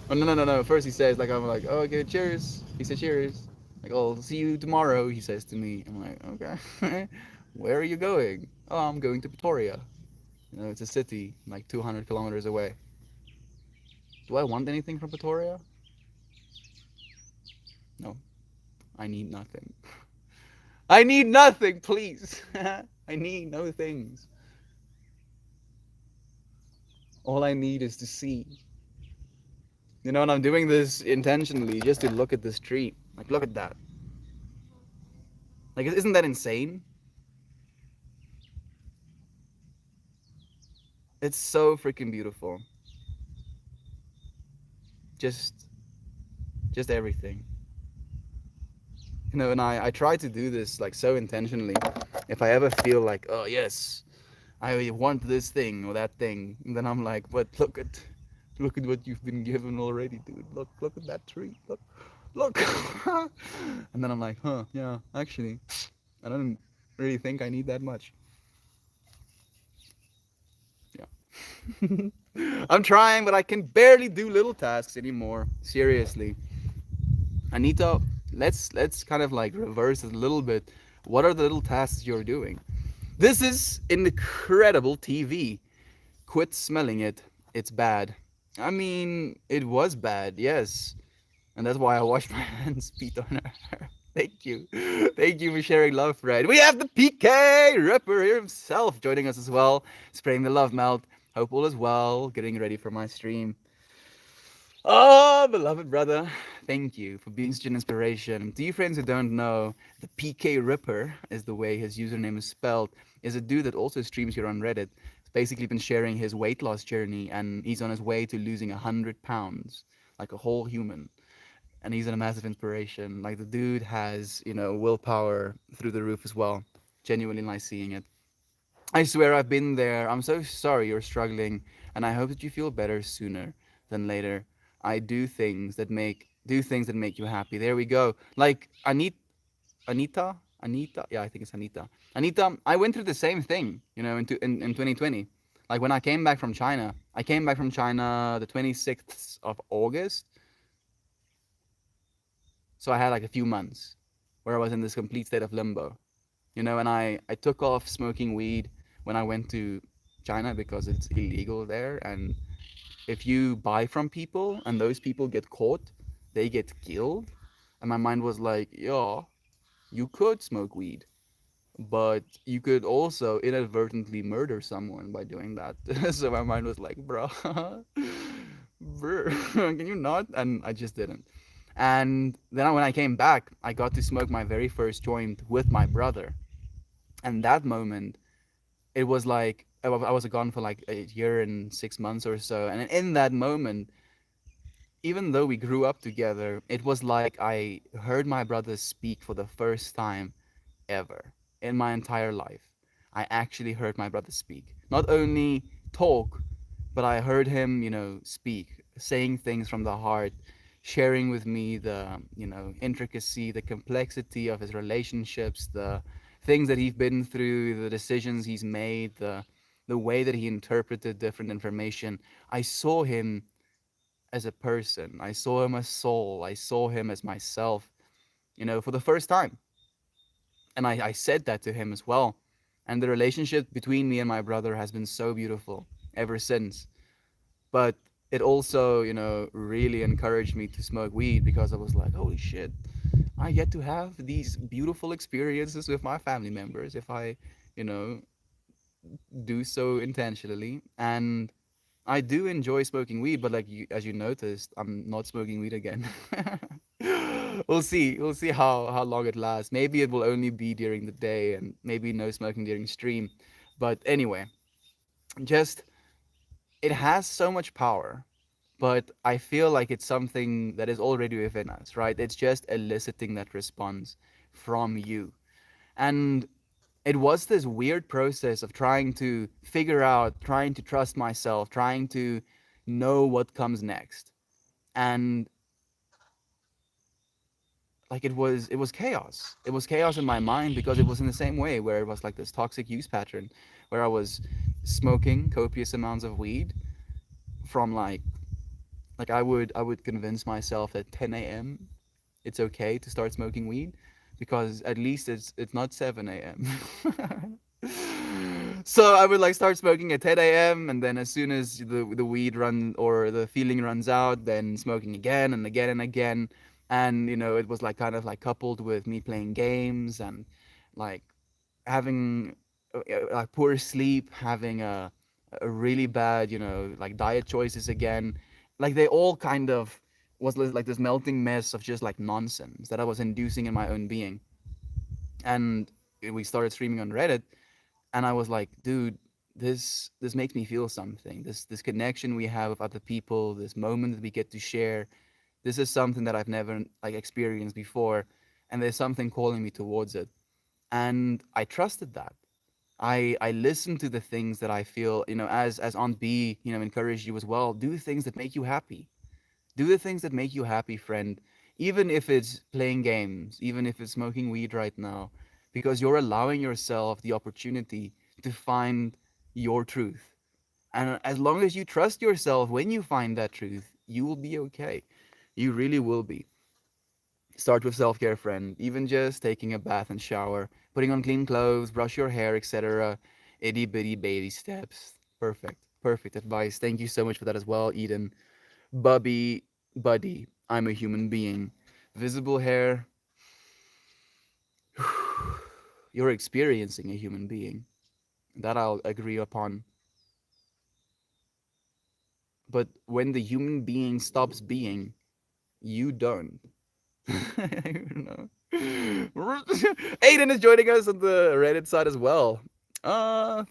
Oh, no, no, no, no. First he says, like, I'm like, oh, okay, cheers. He said, cheers. Like, I'll see you tomorrow, he says to me. I'm like, okay. Where are you going? Oh, I'm going to Pretoria. You know, it's a city, like 200 kilometers away. Do I want anything from Pretoria? No. I need nothing. I need nothing, please. I need no things. All I need is to see. You know, and I'm doing this intentionally just to look at the street. Like, look at that. Like, isn't that insane? It's so freaking beautiful. Just, just everything. You know, and I try to do this like so intentionally. If I ever feel like, oh yes, I want this thing or that thing, and then I'm like, but look at what you've been given already, dude. Look at that tree. Look. And then I'm like, huh, yeah, actually, I don't really think I need that much. Yeah. I'm trying, but I can barely do little tasks anymore. Seriously. Anita, let's kind of like reverse it a little bit. What are the little tasks you're doing? This is incredible TV. Quit smelling it. It's bad. I mean, it was bad, yes. And that's why I washed my hands, feet on her. Thank you. Thank you for sharing love, Fred. We have the PK Ripper here himself joining us as well, spraying the love melt. Hope all is well, getting ready for my stream. Oh, beloved brother, thank you for being such an inspiration. To you friends who don't know, the PK Ripper is the way his username is spelled, is a dude that also streams here on Reddit. He's basically been sharing his weight loss journey, and he's on his way to losing 100 pounds, like a whole human. And he's a massive inspiration. Like the dude has, you know, willpower through the roof as well. Genuinely nice seeing it. I swear I've been there. I'm so sorry you're struggling, and I hope that you feel better sooner than later. I do things that make you happy. There we go. Like Anita. Yeah, I think it's Anita. Anita, I went through the same thing, you know, in 2020. Like when I came back from China, I came back from China the 26th of August. So I had like a few months where I was in this complete state of limbo, you know, and I took off smoking weed when I went to China because it's illegal there. And if you buy from people and those people get caught, they get killed. And my mind was like, yeah, you could smoke weed, but you could also inadvertently murder someone by doing that. So my mind was like, bro, bro, can you not? And I just didn't. And then when I came back, I got to smoke my very first joint with my brother. And that moment, it was like I was gone for like a year and 6 months or so. And in that moment, even though we grew up together, it was like I heard my brother speak for the first time ever in my entire life. I actually heard my brother speak. Not only talk, but I heard him, you know, speak, saying things from the heart, sharing with me the, you know, intricacy, the complexity of his relationships, the things that he's been through, the decisions he's made, the way that he interpreted different information. I saw him as a person. I saw him as soul. I saw him as myself, you know, for the first time. And I said that to him as well. And the relationship between me and my brother has been so beautiful ever since. But it also, you know, really encouraged me to smoke weed because I was like, holy shit, I get to have these beautiful experiences with my family members if I, you know, do so intentionally, and I do enjoy smoking weed, but like you, as you noticed, I'm not smoking weed again. We'll see. We'll see how long it lasts. Maybe it will only be during the day, and maybe no smoking during stream. But anyway, just it has so much power, but I feel like it's something that is already within us, right? It's just eliciting that response from you. And it was this weird process of trying to figure out, trying to trust myself, trying to know what comes next. And like it was chaos. It was chaos in my mind because it was in the same way where it was like this toxic use pattern where I was smoking copious amounts of weed from like I would convince myself at 10 a.m. it's okay to start smoking weed because at least it's not 7 a.m. So I would like start smoking at 10 a.m. and then as soon as the weed run or the feeling runs out, then smoking again and again and again. And it was like kind of like coupled with me playing games and like having like poor sleep, having a really bad, like diet choices again. Like they all kind of was like this melting mess of just like nonsense that I was inducing in my own being. And we started streaming on Reddit, and I was like, dude, this makes me feel something. This connection we have with other people, this moment that we get to share, this is something that I've never like experienced before, and there's something calling me towards it. And I trusted that. I listened to the things that I feel, as Aunt B, encouraged you as well. Do things that make you happy. Do the things that make you happy, friend. Even if it's playing games, even if it's smoking weed right now, because you're allowing yourself the opportunity to find your truth. And as long as you trust yourself when you find that truth, you will be okay. You really will be. Start with self care, friend. Even just taking a bath and shower, putting on clean clothes, brush your hair, etc. Itty bitty baby steps. Perfect. Perfect advice. Thank you so much for that as well, Eden. Bubby, buddy, I'm a human being. Visible hair, you're experiencing a human being. That I'll agree upon. But when the human being stops being, you don't. No. Aiden is joining us on the Reddit side as well.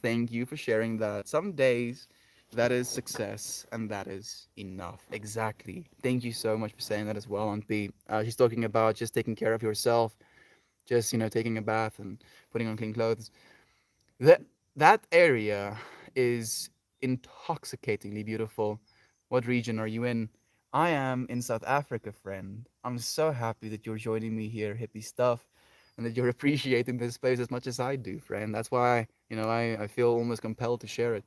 Thank you for sharing that. Some days that is success and that is enough. Exactly. Thank you so much for saying that as well, Aunt B. She's talking about just taking care of yourself, just taking a bath and putting on clean clothes. That that area is intoxicatingly beautiful. What region are you in? I am in South Africa, friend. I'm so happy that you're joining me here, hippie stuff, and that you're appreciating this place as much as I do, friend. That's why, I feel almost compelled to share it.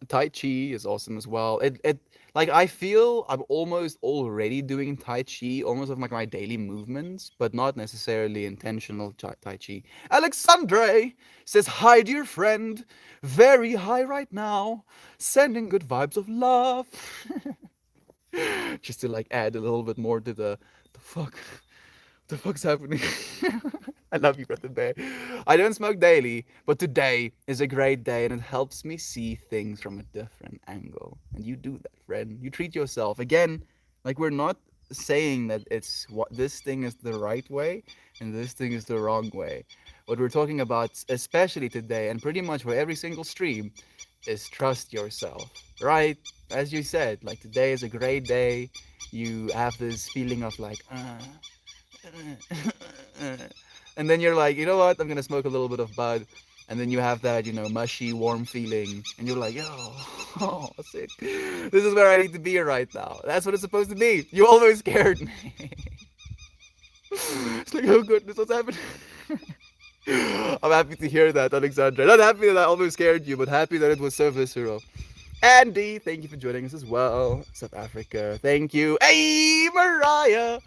Tai Chi is awesome as well. It like I feel I'm almost already doing Tai Chi, almost of like my daily movements, but not necessarily intentional Tai Chi. Alexandre says, "Hi, dear friend. Very high right now. Sending good vibes of love." Just to like add a little bit more to the fuck. The fuck's happening? I love you, Brother Bear. I don't smoke daily, but today is a great day and it helps me see things from a different angle. And you do that, friend. You treat yourself. Again, like we're not saying that it's what this thing is the right way and this thing is the wrong way. What we're talking about, especially today and pretty much for every single stream, is trust yourself, right? As you said, like today is a great day. You have this feeling of like, and then you're like, you know what? I'm gonna smoke a little bit of bud, and then you have that, mushy, warm feeling, and you're like, yo, oh, sick. This is where I need to be right now. That's what it's supposed to be. You always scared me. It's like, oh goodness, what's happening? I'm happy to hear that, Alexandra. Not happy that I almost scared you, but happy that it was so visceral. Andy, thank you for joining us as well. South Africa, thank you. Hey, Mariah,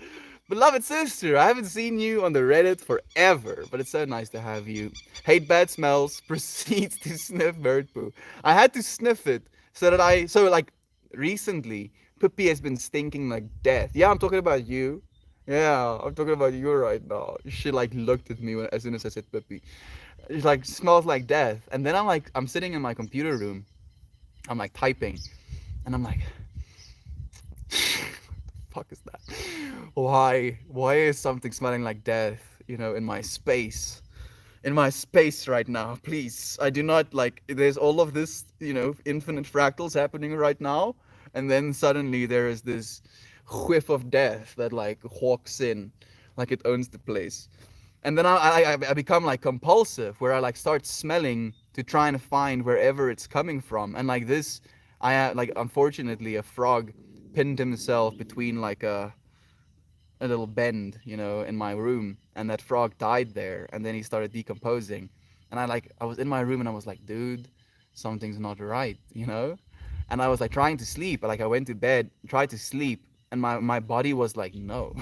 beloved sister, I haven't seen you on the Reddit forever, but it's so nice to have you. Hate bad smells, proceeds to sniff bird poo. I had to sniff it so like recently, Pippi has been stinking like death. Yeah, I'm talking about you. Yeah, I'm talking about you right now. She like looked at me as soon as I said Pippi. It like smells like death. And then I'm sitting in my computer room. I'm like typing, and I'm like, fuck is that? Why is something smelling like death, in my space? In my space right now, please. I do not like there's all of this, infinite fractals happening right now, and then suddenly there is this whiff of death that like walks in like it owns the place. And then I become like compulsive where I like start smelling to try and find wherever it's coming from. And like this, I like unfortunately a frog pinned himself between like a little bend, in my room, and that frog died there, and then he started decomposing. And I was in my room and I was like, dude, something's not right, And I was like trying to sleep, like I went to bed, tried to sleep, and my body was like, no,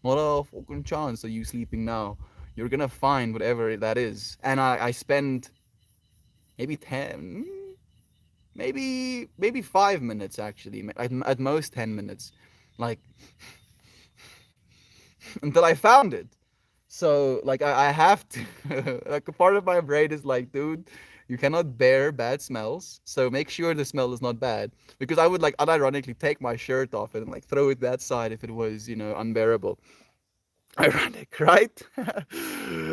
not a fucking chance of you sleeping now. You're gonna find whatever that is. And I spent maybe 10, maybe 5 minutes actually, at most 10 minutes, like until I found it. So like I have to like a part of my brain is like, dude, you cannot bear bad smells. So make sure the smell is not bad. Because I would like unironically take my shirt off and like throw it that side if it was, unbearable. Ironic, right?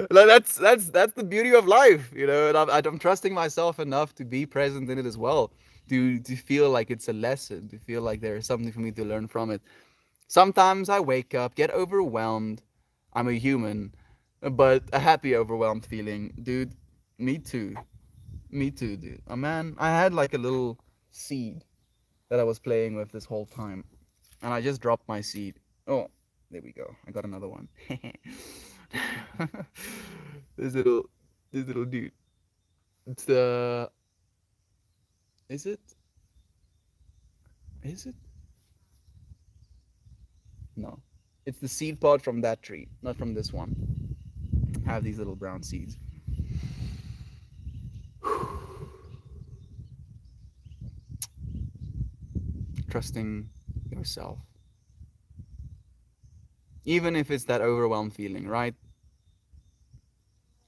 Like that's the beauty of life, and I'm trusting myself enough to be present in it as well. To feel like it's a lesson, to feel like there is something for me to learn from it. Sometimes I wake up, get overwhelmed. I'm a human, but a happy, overwhelmed feeling. Dude, me too. Me too, dude. Oh, man, I had like a little seed that I was playing with this whole time, and I just dropped my seed. Oh, there we go. I got another one. this little, this little dude. It's the. Is it? Is it? No. It's the seed pod from that tree, not from this one. Have these little brown seeds. Trusting yourself. Even if it's that overwhelmed feeling, right?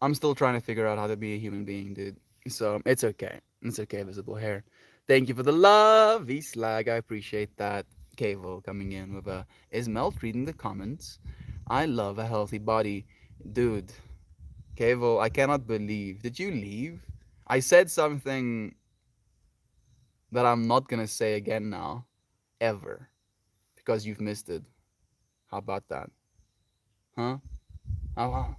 I'm still trying to figure out how to be a human being, dude. So it's okay. It's okay, visible hair. Thank you for the love, slag. I appreciate that. Cavo coming in with a is Melt reading the comments. I love a healthy body. Dude, Cavo, I cannot believe. Did you leave? I said something that I'm not gonna say again now. Ever. Because you've missed it. How about that? Huh? Oh,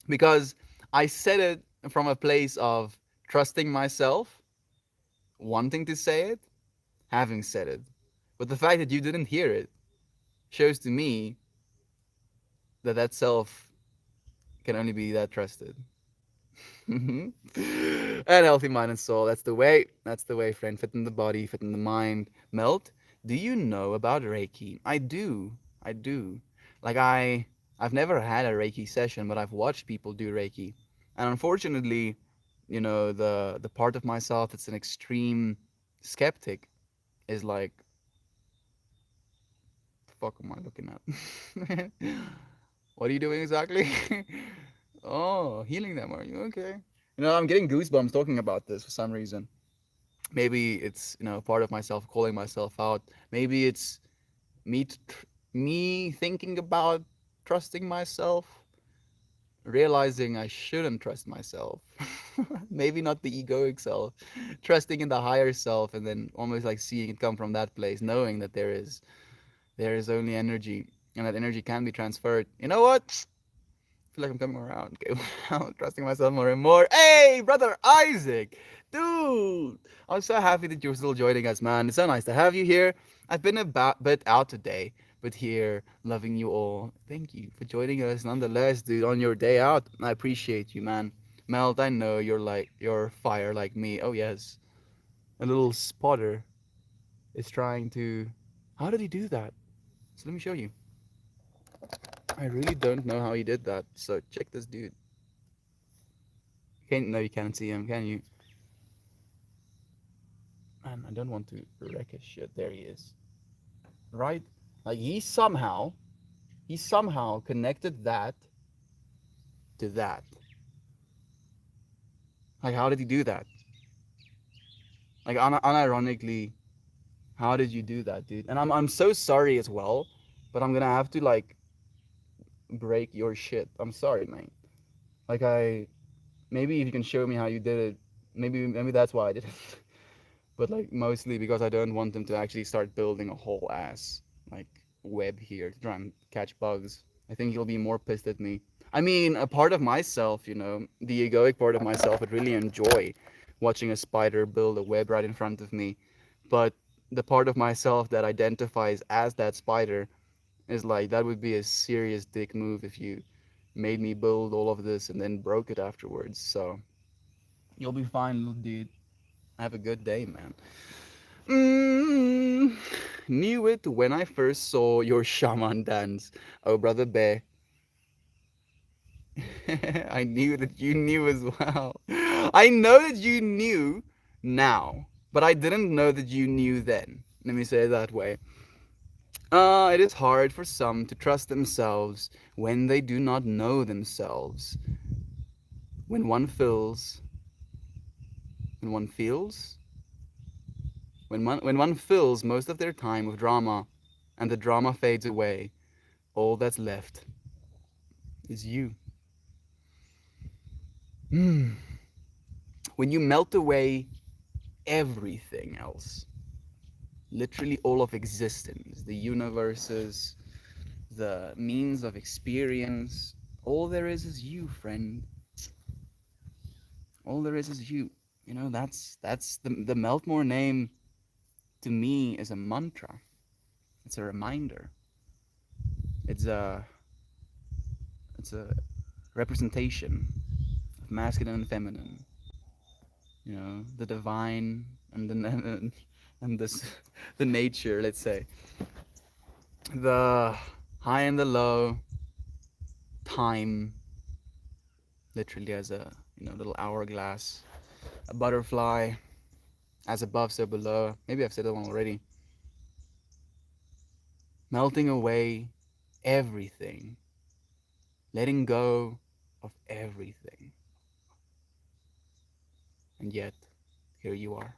because I said it from a place of trusting myself, wanting to say it, having said it. But the fact that you didn't hear it shows to me that that self can only be that trusted. And healthy mind and soul. That's the way. That's the way, friend. Fit in the body, fit in the mind. Melt. Do you know about Reiki? I do. I do. Like I've never had a Reiki session, but I've watched people do Reiki. And unfortunately, the part of myself that's an extreme skeptic is like, the fuck am I looking at? What are you doing exactly? Oh, healing them, are you? Okay. I'm getting goosebumps talking about this for some reason. Maybe it's, part of myself calling myself out. Maybe it's me me thinking about trusting myself, realizing I shouldn't trust myself. Maybe not the egoic self, trusting in the higher self, and then almost like seeing it come from that place, knowing that there is only energy, and that energy can be transferred. You know what? I feel like I'm coming around. Okay, I'm trusting myself more and more. Hey, brother Isaac, dude, I'm so happy that you're still joining us, man. It's so nice to have you here. I've been a bit out today, but here, loving you all. Thank you for joining us, nonetheless, dude. On your day out, I appreciate you, man. Melt, I know you're fire like me. Oh yes, a little spotter is trying to. How did he do that? So let me show you. I really don't know how he did that. So check this dude. Can't, no, you can't see him, can you? Man, I don't want to wreck his shit. There he is. Right? Like he somehow connected that to that. Like, how did he do that? Like, unironically, how did you do that, dude? And I'm so sorry as well, but I'm gonna have to like break your shit. I'm sorry, man. Like, maybe if you can show me how you did it, maybe that's why I did it. But like mostly because I don't want them to actually start building a whole ass like web here to try and catch bugs. I think he'll be more pissed at me. I mean, a part of myself, the egoic part of myself would really enjoy watching a spider build a web right in front of me. But the part of myself that identifies as that spider is like, that would be a serious dick move if you made me build all of this and then broke it afterwards. So you'll be fine, little dude. Have a good day, man. Mm, knew it when I first saw your shaman dance. Oh, brother Bear. I knew that you knew as well. I know that you knew now, but I didn't know that you knew then. Let me say it that way. It is hard for some to trust themselves when they do not know themselves. When one feels, when one feels, when one fills most of their time with drama, and the drama fades away, all that's left is you. Hmm. When you melt away everything else, literally all of existence, the universes, the means of experience, all there is you, friend. All there is you. That's the Meltmore name to me is a mantra. It's a reminder. It's a it's a representation of masculine and feminine. The divine and and this the nature, let's say, the high and the low, time, literally as a little hourglass, a butterfly, as above so below. Maybe I've said that one already. Melting away everything, letting go of everything, and yet here you are.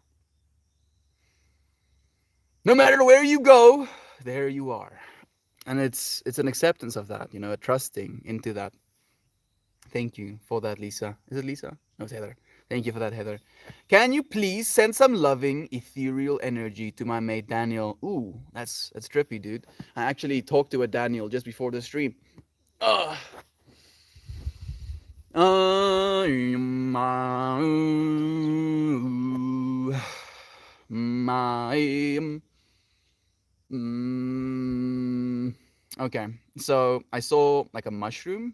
No matter where you go, there you are. And it's an acceptance of that, a trusting into that. Thank you for that, Lisa. Is it Lisa? No, it's Heather. Thank you for that, Heather. Can you please send some loving, ethereal energy to my mate Daniel? Ooh, that's trippy, dude. I actually talked to a Daniel just before the stream. Ugh. My mm, okay, so I saw like a mushroom,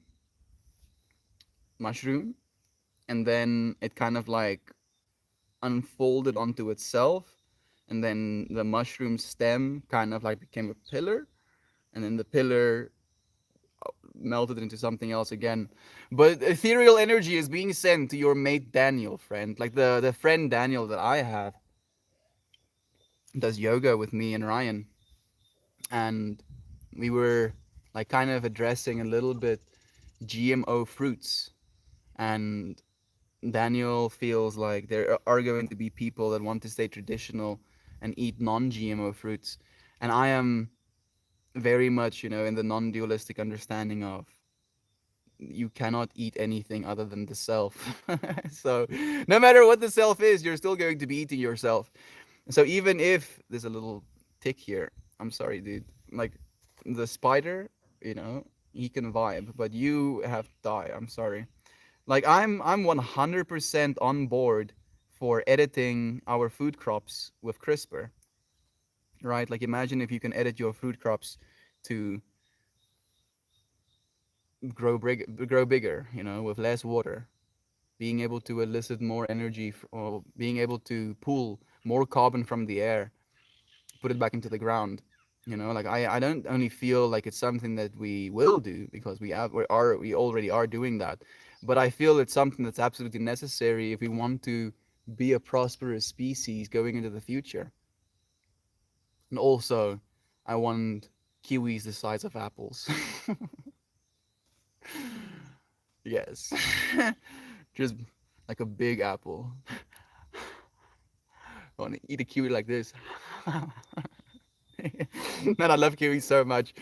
and then it kind of like unfolded onto itself, and then the mushroom stem kind of like became a pillar, and then the pillar melted into something else again. But ethereal energy is being sent to your mate Daniel, friend. Like the friend Daniel that I have does yoga with me and Ryan, and we were like kind of addressing a little bit GMO fruits, and Daniel feels like there are going to be people that want to stay traditional and eat non-GMO fruits, and I am very much, in the non-dualistic understanding of you cannot eat anything other than the self. So no matter what the self is, you're still going to be eating yourself. So even if there's a little tick here, I'm sorry, dude. Like the spider, he can vibe, but you have to die. I'm sorry. Like I'm 100% on board for editing our food crops with CRISPR, right? Like imagine if you can edit your food crops to grow bigger, with less water, being able to elicit more energy, or being able to pull more carbon from the air, put it back into the ground. Like I don't only feel like it's something that we will do because we already are doing that, but I feel it's something that's absolutely necessary if we want to be a prosperous species going into the future. And also, I want Kiwis the size of apples. Yes. Just like a big apple. I want to eat a kiwi like this. Man, I love kiwis so much.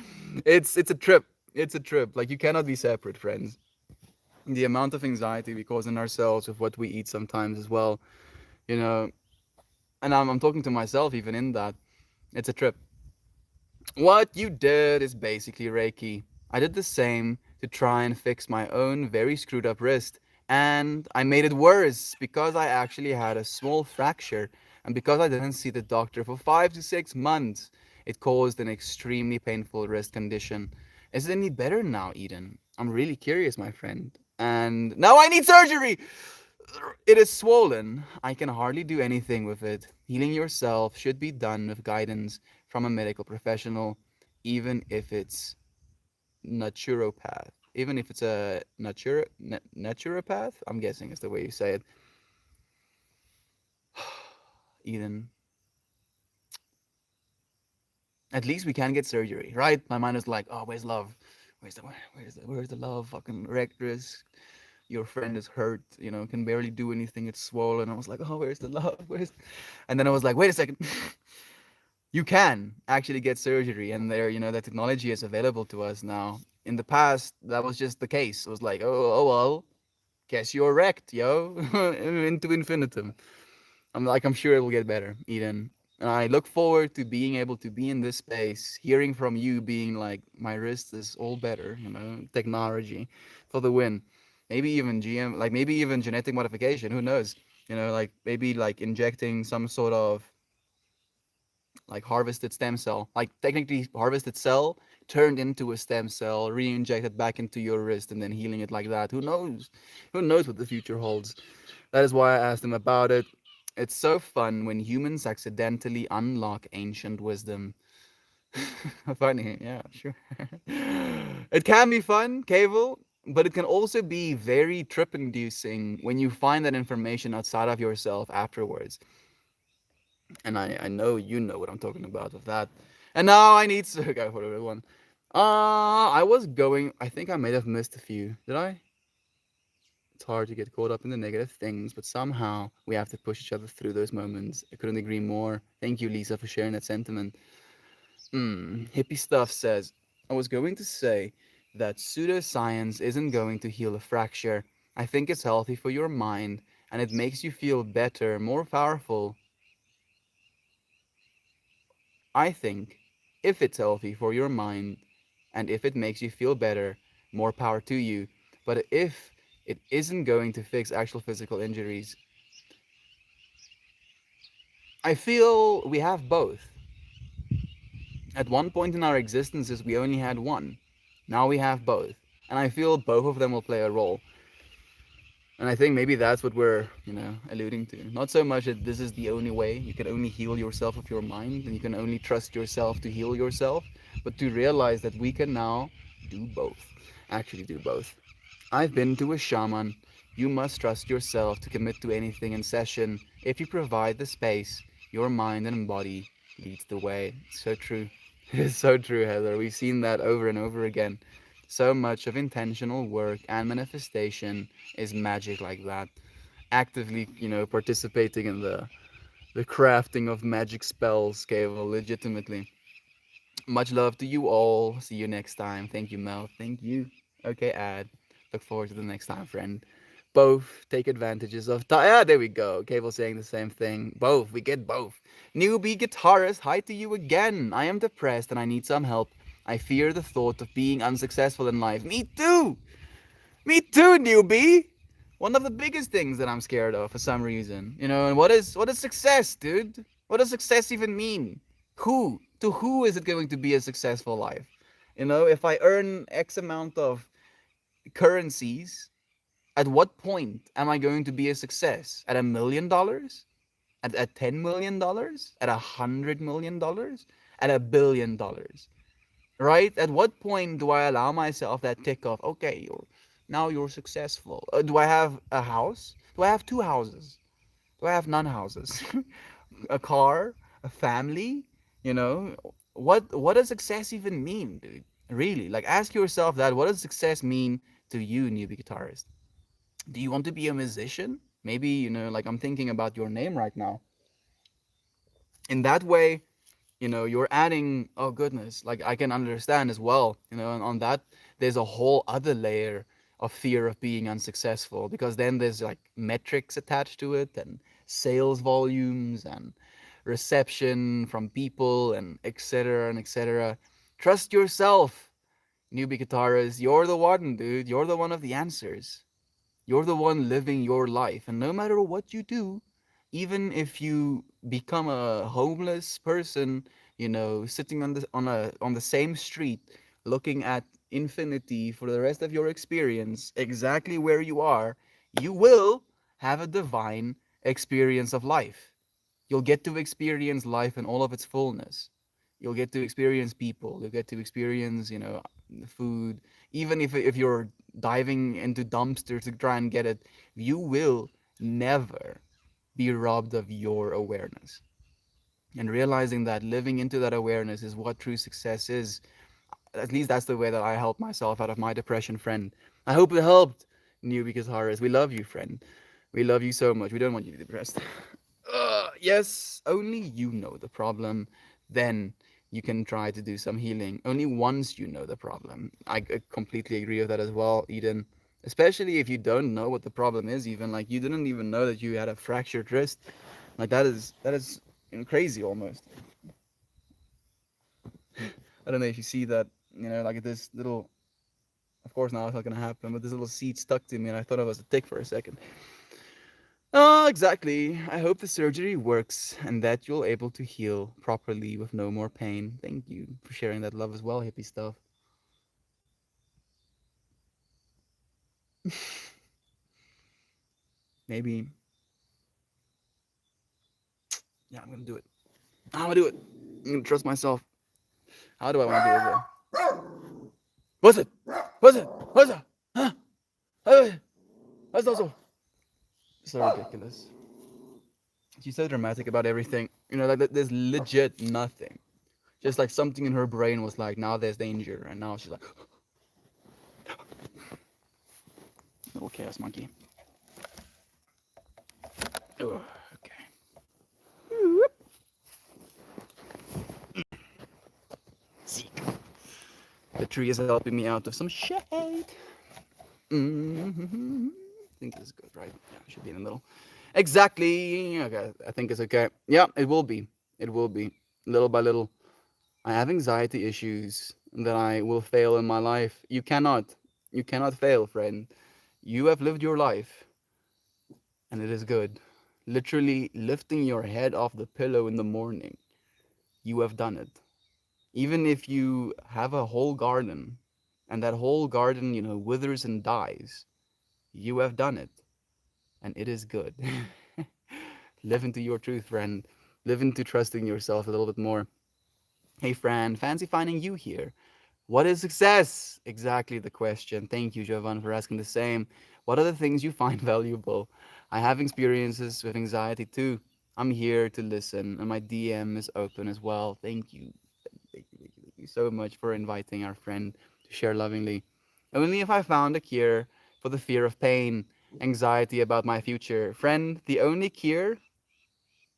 It's a trip. It's a trip. Like you cannot be separate, friends. The amount of anxiety we cause in ourselves with what we eat sometimes as well, you know. And I'm talking to myself even in that. It's a trip. What you did is basically Reiki. I did the same to try and fix my own very screwed up wrist, and I made it worse because I actually had a small fracture, and because I didn't see the doctor for 5 to 6 months, it caused an extremely painful wrist condition. Is it any better now, Eden? I'm really curious, my friend. And now I need surgery! It is swollen. I can hardly do anything with it. Healing yourself should be done with guidance from a medical professional, even if it's naturopath. Even if it's a naturopath, I'm guessing is the way you say it. Eden, at least we can get surgery, right? My mind is like, oh, where's love? Where's the love? Fucking reckless. Your friend is hurt, can barely do anything. It's swollen. I was like, oh, where's the love? And then I was like, wait a second. You can actually get surgery, and that technology is available to us now. In the past, that was just the case. It was like, oh well, guess you're wrecked, yo, into infinitum. I'm sure it will get better, Eden. And I look forward to being able to be in this space, hearing from you, being like, my wrist is all better, technology for the win. Maybe even GM, like maybe even genetic modification. Who knows? Like maybe like injecting some sort of like harvested stem cell, like technically harvested cell turned into a stem cell, re-injected back into your wrist, and then healing it like that. Who knows? Who knows what the future holds? That is why I asked him about it. It's so fun when humans accidentally unlock ancient wisdom. Funny, yeah, sure. It can be fun, Cable, but it can also be very trip inducing when you find that information outside of yourself afterwards. And I know you know what I'm talking about with that. And now I need to go for the one. I think I may have missed a few. Did I? It's hard to get caught up in the negative things, but somehow we have to push each other through those moments. I couldn't agree more. Thank you, Lisa, for sharing that sentiment. Hippie Stuff says, I was going to say that pseudoscience isn't going to heal a fracture. I think it's healthy for your mind and it makes you feel better, more powerful. I think if it's healthy for your mind and if it makes you feel better, more power to you. But if it isn't going to fix actual physical injuries, I feel we have both. At one point in our existences, we only had one. Now we have both. And I feel both of them will play a role. And I think maybe that's what we're, alluding to. Not so much that this is the only way. You can only heal yourself of your mind and you can only trust yourself to heal yourself, but to realize that we can now do both. Actually, do both. I've been to a shaman. You must trust yourself to commit to anything in session. If you provide the space, your mind and body leads the way. So true. It is so true, Heather. We've seen that over and over again. So much of intentional work and manifestation is magic like that. Actively, participating in the crafting of magic spells, Cable, legitimately. Much love to you all. See you next time. Thank you, Mel. Thank you. Okay, Ad. Look forward to the next time, friend. Both take advantages of time. Ah, there we go. Cable saying the same thing. Both. We get both. Newbie guitarist, hi to you again. I am depressed and I need some help. I fear the thought of being unsuccessful in life. Me too. Me too, newbie. One of the biggest things that I'm scared of for some reason. And what is success, dude? What does success even mean? To who is it going to be a successful life? If I earn X amount of currencies, at what point am I going to be a success? At $1 million? At $10 million? At $100 million? At $1 billion? Right? At what point do I allow myself that tick of, okay, now you're successful? Do I have a house? Do I have two houses? Do I have none houses? A car? A family? You know? what does success even mean, dude? Really, like ask yourself that. What does success mean to you, newbie guitarist? Do you want to be a musician? Maybe, like I'm thinking about your name right now. In that way, you're adding, oh goodness, like I can understand as well, and on that, there's a whole other layer of fear of being unsuccessful, because then there's like metrics attached to it, and sales volumes, and reception from people, and etc. and etc. Trust yourself, newbie guitarist. You're the one, dude. You're the one of the answers. You're the one living your life. And no matter what you do, even if you become a homeless person, sitting on the same street, looking at infinity for the rest of your experience, exactly where you are, you will have a divine experience of life. You'll get to experience life in all of its fullness. You'll get to experience people. You'll get to experience, food. Even if you're diving into dumpsters to try and get it, you will never be robbed of your awareness. And realizing that living into that awareness is what true success is. At least that's the way that I helped myself out of my depression, friend. I hope it helped, newbie guitarist. We love you, friend. We love you so much. We don't want you to be depressed. Yes, only you know the problem. Then you can try to do some healing. Only once you know the problem. I completely agree with that as well, Eden. Especially if you don't know what the problem is, even like you didn't even know that you had a fractured wrist. Like that is crazy almost. I don't know if you see that. Like this little. Of course, now it's not gonna happen. But this little seed stuck to me, and I thought it was a tick for a second. Oh, exactly. I hope the surgery works and that you're able to heal properly with no more pain. Thank you for sharing that love as well, hippie stuff. Maybe, yeah, I'm gonna do it. I'm gonna do it. I'm gonna trust myself. How do I want to do it though? What's it? What's it? What's it? Huh? Hey, that's not so. So ridiculous. She's so dramatic about everything. Like there's legit nothing. Just like something in her brain was like, now there's danger, and now she's like, little chaos monkey. Ugh, okay. Zeke. The tree is helping me out of some shade. Mm-hmm. I think this is good, right? Yeah, it should be in the middle. Exactly. Okay, I think it's okay. Yeah, it will be. It will be. Little by little. I have anxiety issues that I will fail in my life. You cannot. You cannot fail, friend. You have lived your life, and it is good. Literally lifting your head off the pillow in the morning. You have done it. Even if you have a whole garden and that whole garden, withers and dies, you have done it and it is good. Live into your truth, friend. Live into trusting yourself a little bit more. Hey, Fran, fancy finding you here. What is success? Exactly the question. Thank you, Jovan, for asking the same. What are the things you find valuable? I have experiences with anxiety too. I'm here to listen, and my DM is open as well. Thank you. Thank you so much for inviting our friend to share lovingly. Only if I found a cure for the fear of pain, anxiety about my future. Friend, the only cure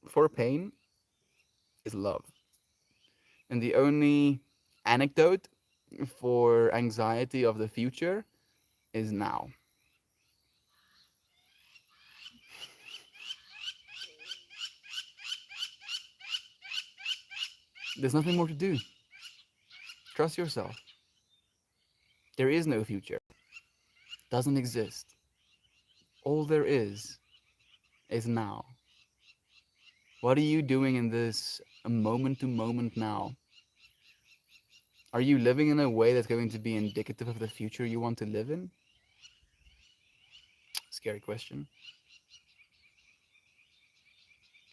for pain is love. And the only anecdote for anxiety of the future is now. There's nothing more to do. Trust yourself. There is no future. Doesn't exist. All there is now. What are you doing in this moment to moment now? Are you living in a way that's going to be indicative of the future you want to live in? Scary question.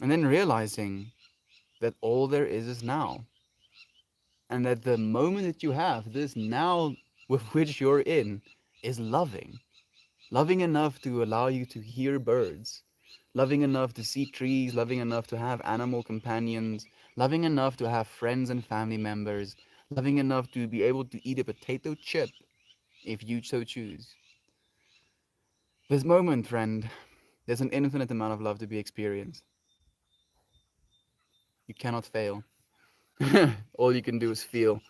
And then realizing that all there is now. And that the moment that you have, this now with which you're in, is loving. Loving enough to allow you to hear birds. loving enough to see trees, loving enough to have animal companions, loving enough to have friends and family members, loving enough to be able to eat a potato chip if you so choose. This moment, friend, there's an infinite amount of love to be experienced. You cannot fail. All you can do is feel.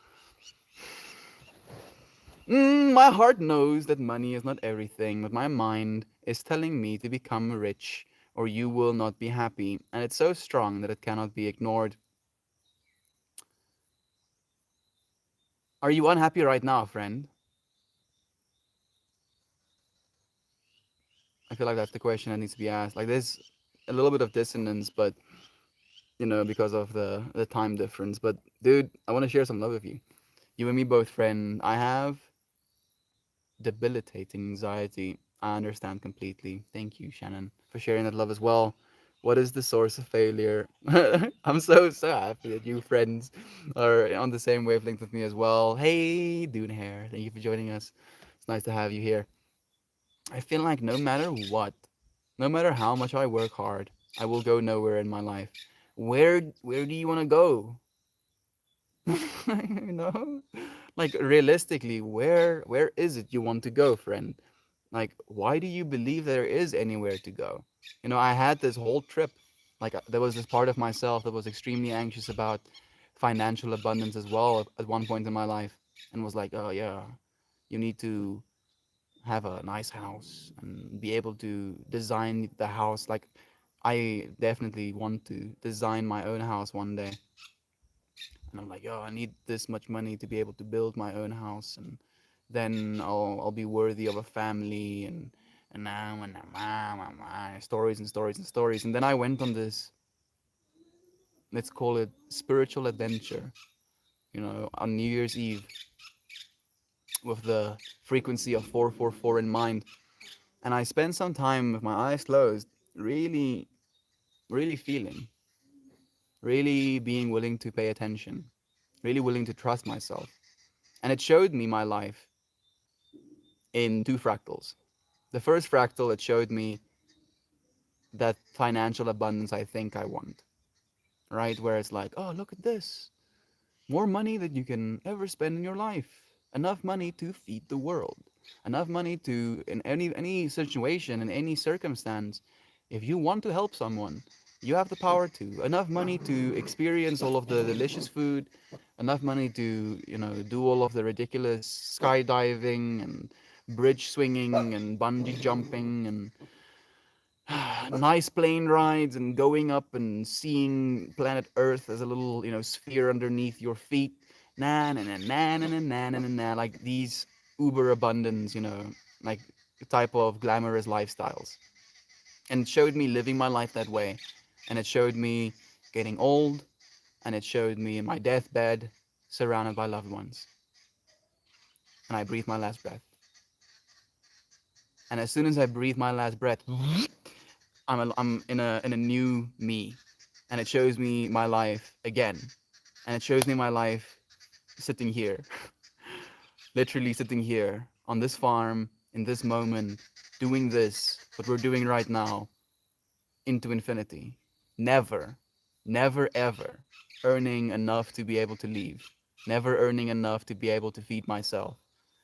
My heart knows that money is not everything, but my mind is telling me to become rich or you will not be happy. And it's so strong that it cannot be ignored. Are you unhappy right now, friend? I feel like that's the question that needs to be asked. Like there's a little bit of dissonance, but because of the time difference. But dude, I want to share some love with you. You and me both, friend. I have debilitating anxiety. I understand completely. Thank you, Shannon, for sharing that love as well. What is the source of failure? I'm so happy that you friends are on the same wavelength with me as well. Hey, Dune Hair, thank you for joining us. It's nice to have you here. I feel like no matter what, no matter how much I work hard, I will go nowhere in my life. Where do you want to go? you know, like realistically, where is it you want to go, friend? Like, why do you believe there is anywhere to go? I had this whole trip. Like, there was this part of myself that was extremely anxious about financial abundance as well at one point in my life, and was like, oh yeah, you need to have a nice house and be able to design the house. Like, I definitely want to design my own house one day. And I'm like, oh, I need this much money to be able to build my own house, and then I'll be worthy of a family, and now and stories and stories and stories. And then I went on this, let's call it spiritual adventure, on New Year's Eve with the frequency of 444 in mind. And I spent some time with my eyes closed, really, really feeling, really being willing to pay attention, really willing to trust myself. And it showed me my life in two fractals. The first fractal, it showed me that financial abundance I think I want, right? Where it's like, oh, look at this. More money than you can ever spend in your life. Enough money to feed the world. Enough money to, in any situation, in any circumstance, if you want to help someone, you have the power to. Enough money to experience all of the delicious food. Enough money to, do all of the ridiculous skydiving and bridge swinging and bungee jumping and nice plane rides and going up and seeing planet Earth as a little, sphere underneath your feet. Na na na na na na na na na na, like these uber abundance, like type of glamorous lifestyles. And it showed me living my life that way. And it showed me getting old. And it showed me in my deathbed, surrounded by loved ones. And I breathed my last breath. And as soon as I breathed my last breath, I'm in a new me, and it shows me my life again, and it shows me my life sitting here, literally sitting here on this farm in this moment, doing this what we're doing right now into infinity. Never, never ever earning enough to be able to leave. Never earning enough to be able to feed myself.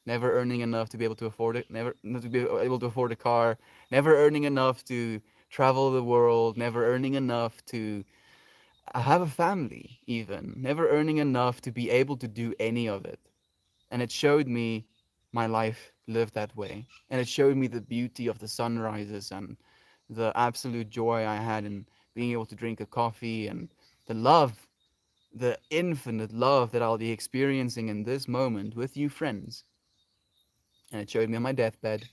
Never earning enough to be able to afford it. Never not to be able to afford a car. Never earning enough to travel the world. Never earning enough to have a family, even. Never earning enough to be able to do any of it. And it showed me my life lived that way. And it showed me the beauty of the sunrises and the absolute joy I had in being able to drink a coffee, and the love, the infinite love that I'll be experiencing in this moment with you friends. And it showed me on my deathbed,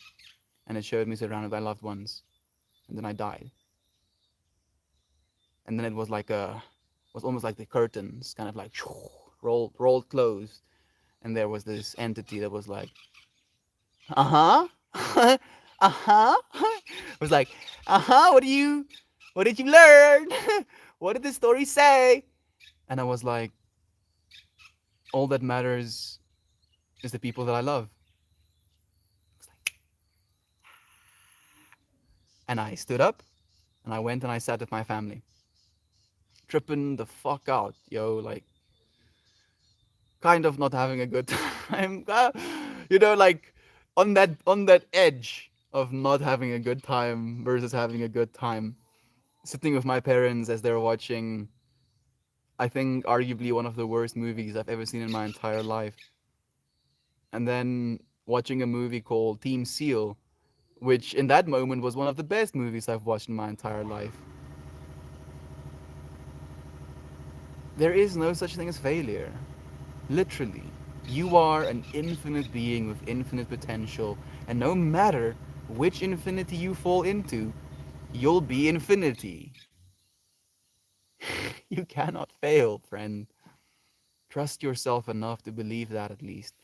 and it showed me surrounded by loved ones. And then I died. And then it was like was almost like the curtains kind of like rolled closed, and there was this entity that was like, uh-huh. uh-huh. It was like, uh-huh, what did you learn? What did the story say? And I was like, all that matters is the people that I love. And I stood up And I went and I sat with my family, tripping the fuck out, yo, like kind of not having a good time. Like on that edge of not having a good time versus having a good time. Sitting with my parents as they're watching, I think arguably one of the worst movies I've ever seen in my entire life. And then watching a movie called Team Seal, which in that moment was one of the best movies I've watched in my entire life. There is no such thing as failure. Literally. You are an infinite being with infinite potential, and no matter which infinity you fall into, you'll be infinity. You cannot fail, friend. Trust yourself enough to believe that at least.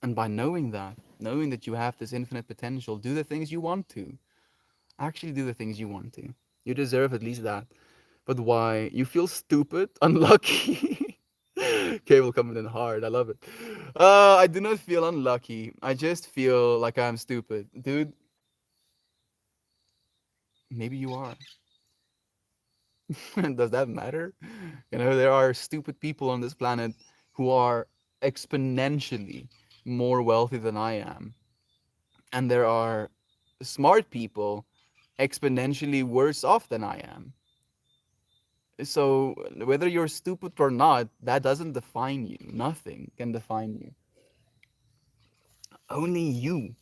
And by knowing that you have this infinite potential, do the things you want to. Actually, do the things you want to. You deserve at least that. But why? You feel stupid, unlucky. Cable coming in hard. I love it. I do not feel unlucky. I just feel like I'm stupid. Dude, maybe you are. Does that matter? There are stupid people on this planet who are exponentially more wealthy than I am. And there are smart people exponentially worse off than I am. So whether you're stupid or not, that doesn't define you. Nothing can define you. Only you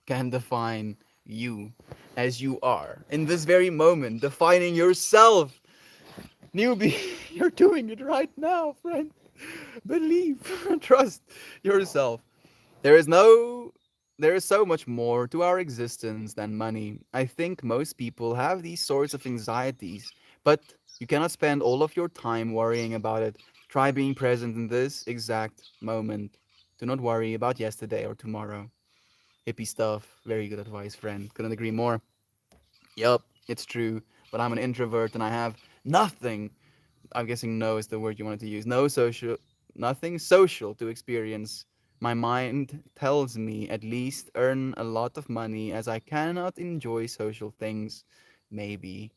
can define you as you are in this very moment, defining yourself. Newbie, you're doing it right now, friend. Believe, trust yourself. There is no there is so much more to our existence than money. I think most people have these sorts of anxieties, but you cannot spend all of your time worrying about it. Try being present in this exact moment. Do not worry about yesterday or tomorrow. Hippie stuff. Very good advice, friend. Couldn't agree more. Yup, it's true. But I'm an introvert and I have nothing. I'm guessing no is the word you wanted to use. Nothing social to experience. My mind tells me at least earn a lot of money as I cannot enjoy social things. Maybe.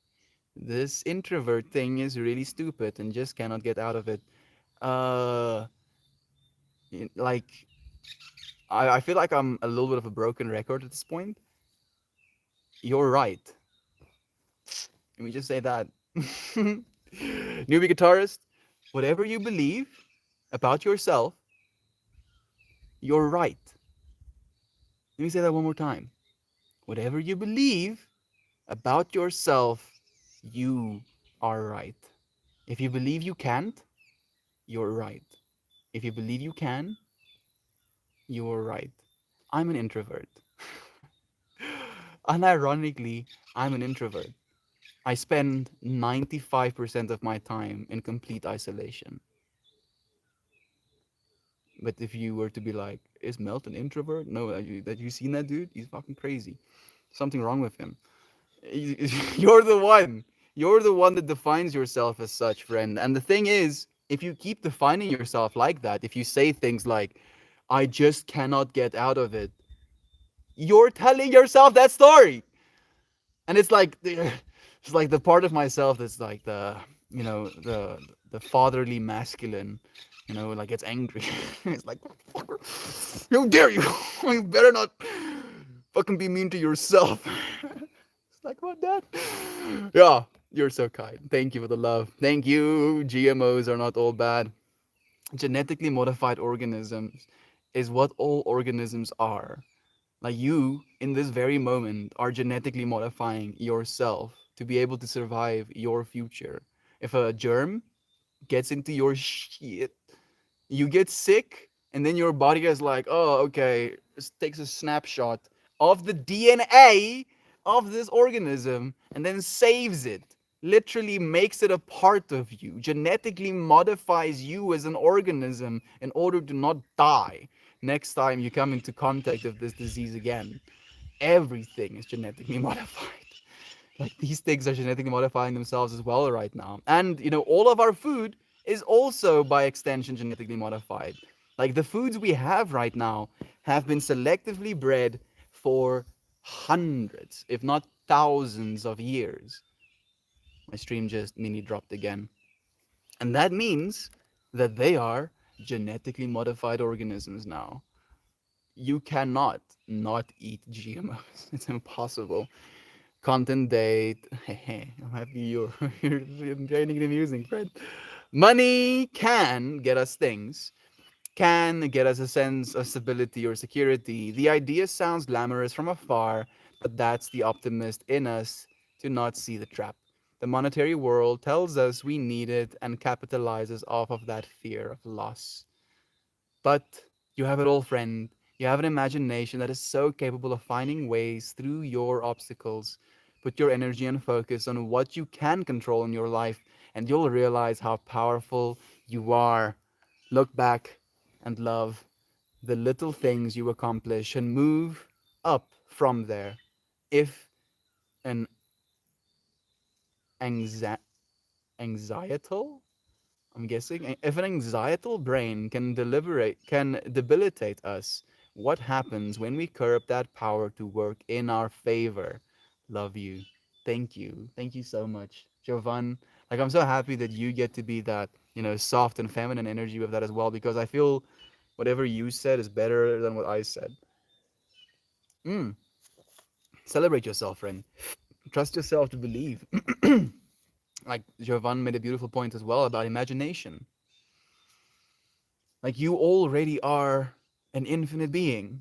This introvert thing is really stupid and just cannot get out of it. Uh, like, I feel like I'm a little bit of a broken record at this point. You're right. Let me just say that. Newbie guitarist, whatever you believe about yourself, you're right. Let me say that one more time. Whatever you believe about yourself, you are right. If you believe you can't, you're right. If you believe you can, you're right. I'm an introvert. Unironically, I'm an introvert. I spend 95% of my time in complete isolation. But if you were to be like, is Melt an introvert? No, that you seen that dude? He's fucking crazy. Something wrong with him. You're the one. You're the one that defines yourself as such, friend. And the thing is, if you keep defining yourself like that, if you say things like, I just cannot get out of it, you're telling yourself that story. And it's like it's like the part of myself that's like the fatherly masculine, like gets angry. It's like, how dare you? You better not fucking be mean to yourself. It's like, what, dad? Yeah, you're so kind. Thank you for the love. Thank you. GMOs are not all bad. Genetically modified organisms is what all organisms are. Like you, in this very moment, are genetically modifying yourself to be able to survive your future. If a germ gets into your shit, you get sick, and then your body is like, oh, okay, it takes a snapshot of the DNA of this organism and then saves it. Literally makes it a part of you, genetically modifies you as an organism in order to not die next time you come into contact with this disease again. Everything is genetically modified. Like these things are genetically modifying themselves as well right now. And all of our food is also by extension genetically modified. Like the foods we have right now have been selectively bred for hundreds, if not thousands of years. My stream just mini dropped again. And that means that they are genetically modified organisms now. You cannot not eat GMOs. It's impossible. Content date. Hey, I'm happy you're finding it amusing, friend. Money can get us things, can get us a sense of stability or security. The idea sounds glamorous from afar, but that's the optimist in us to not see the trap. The monetary world tells us we need it and capitalizes off of that fear of loss. But you have it all, friend. You have an imagination that is so capable of finding ways through your obstacles. Put your energy and focus on what you can control in your life, and you'll realize how powerful you are. Look back and love the little things you accomplish and move up from there. If an anxi- anxietal I'm guessing if an anxietal brain can debilitate us, what happens when we curb that power to work in our favor? Love you. Thank you. Thank you so much. Jovan, like I'm so happy that you get to be that, soft and feminine energy with that as well because I feel whatever you said is better than what I said. Mm. Celebrate yourself, friend. Trust yourself to believe. Like Jovan made a beautiful point as well about imagination. Like you already are an infinite being.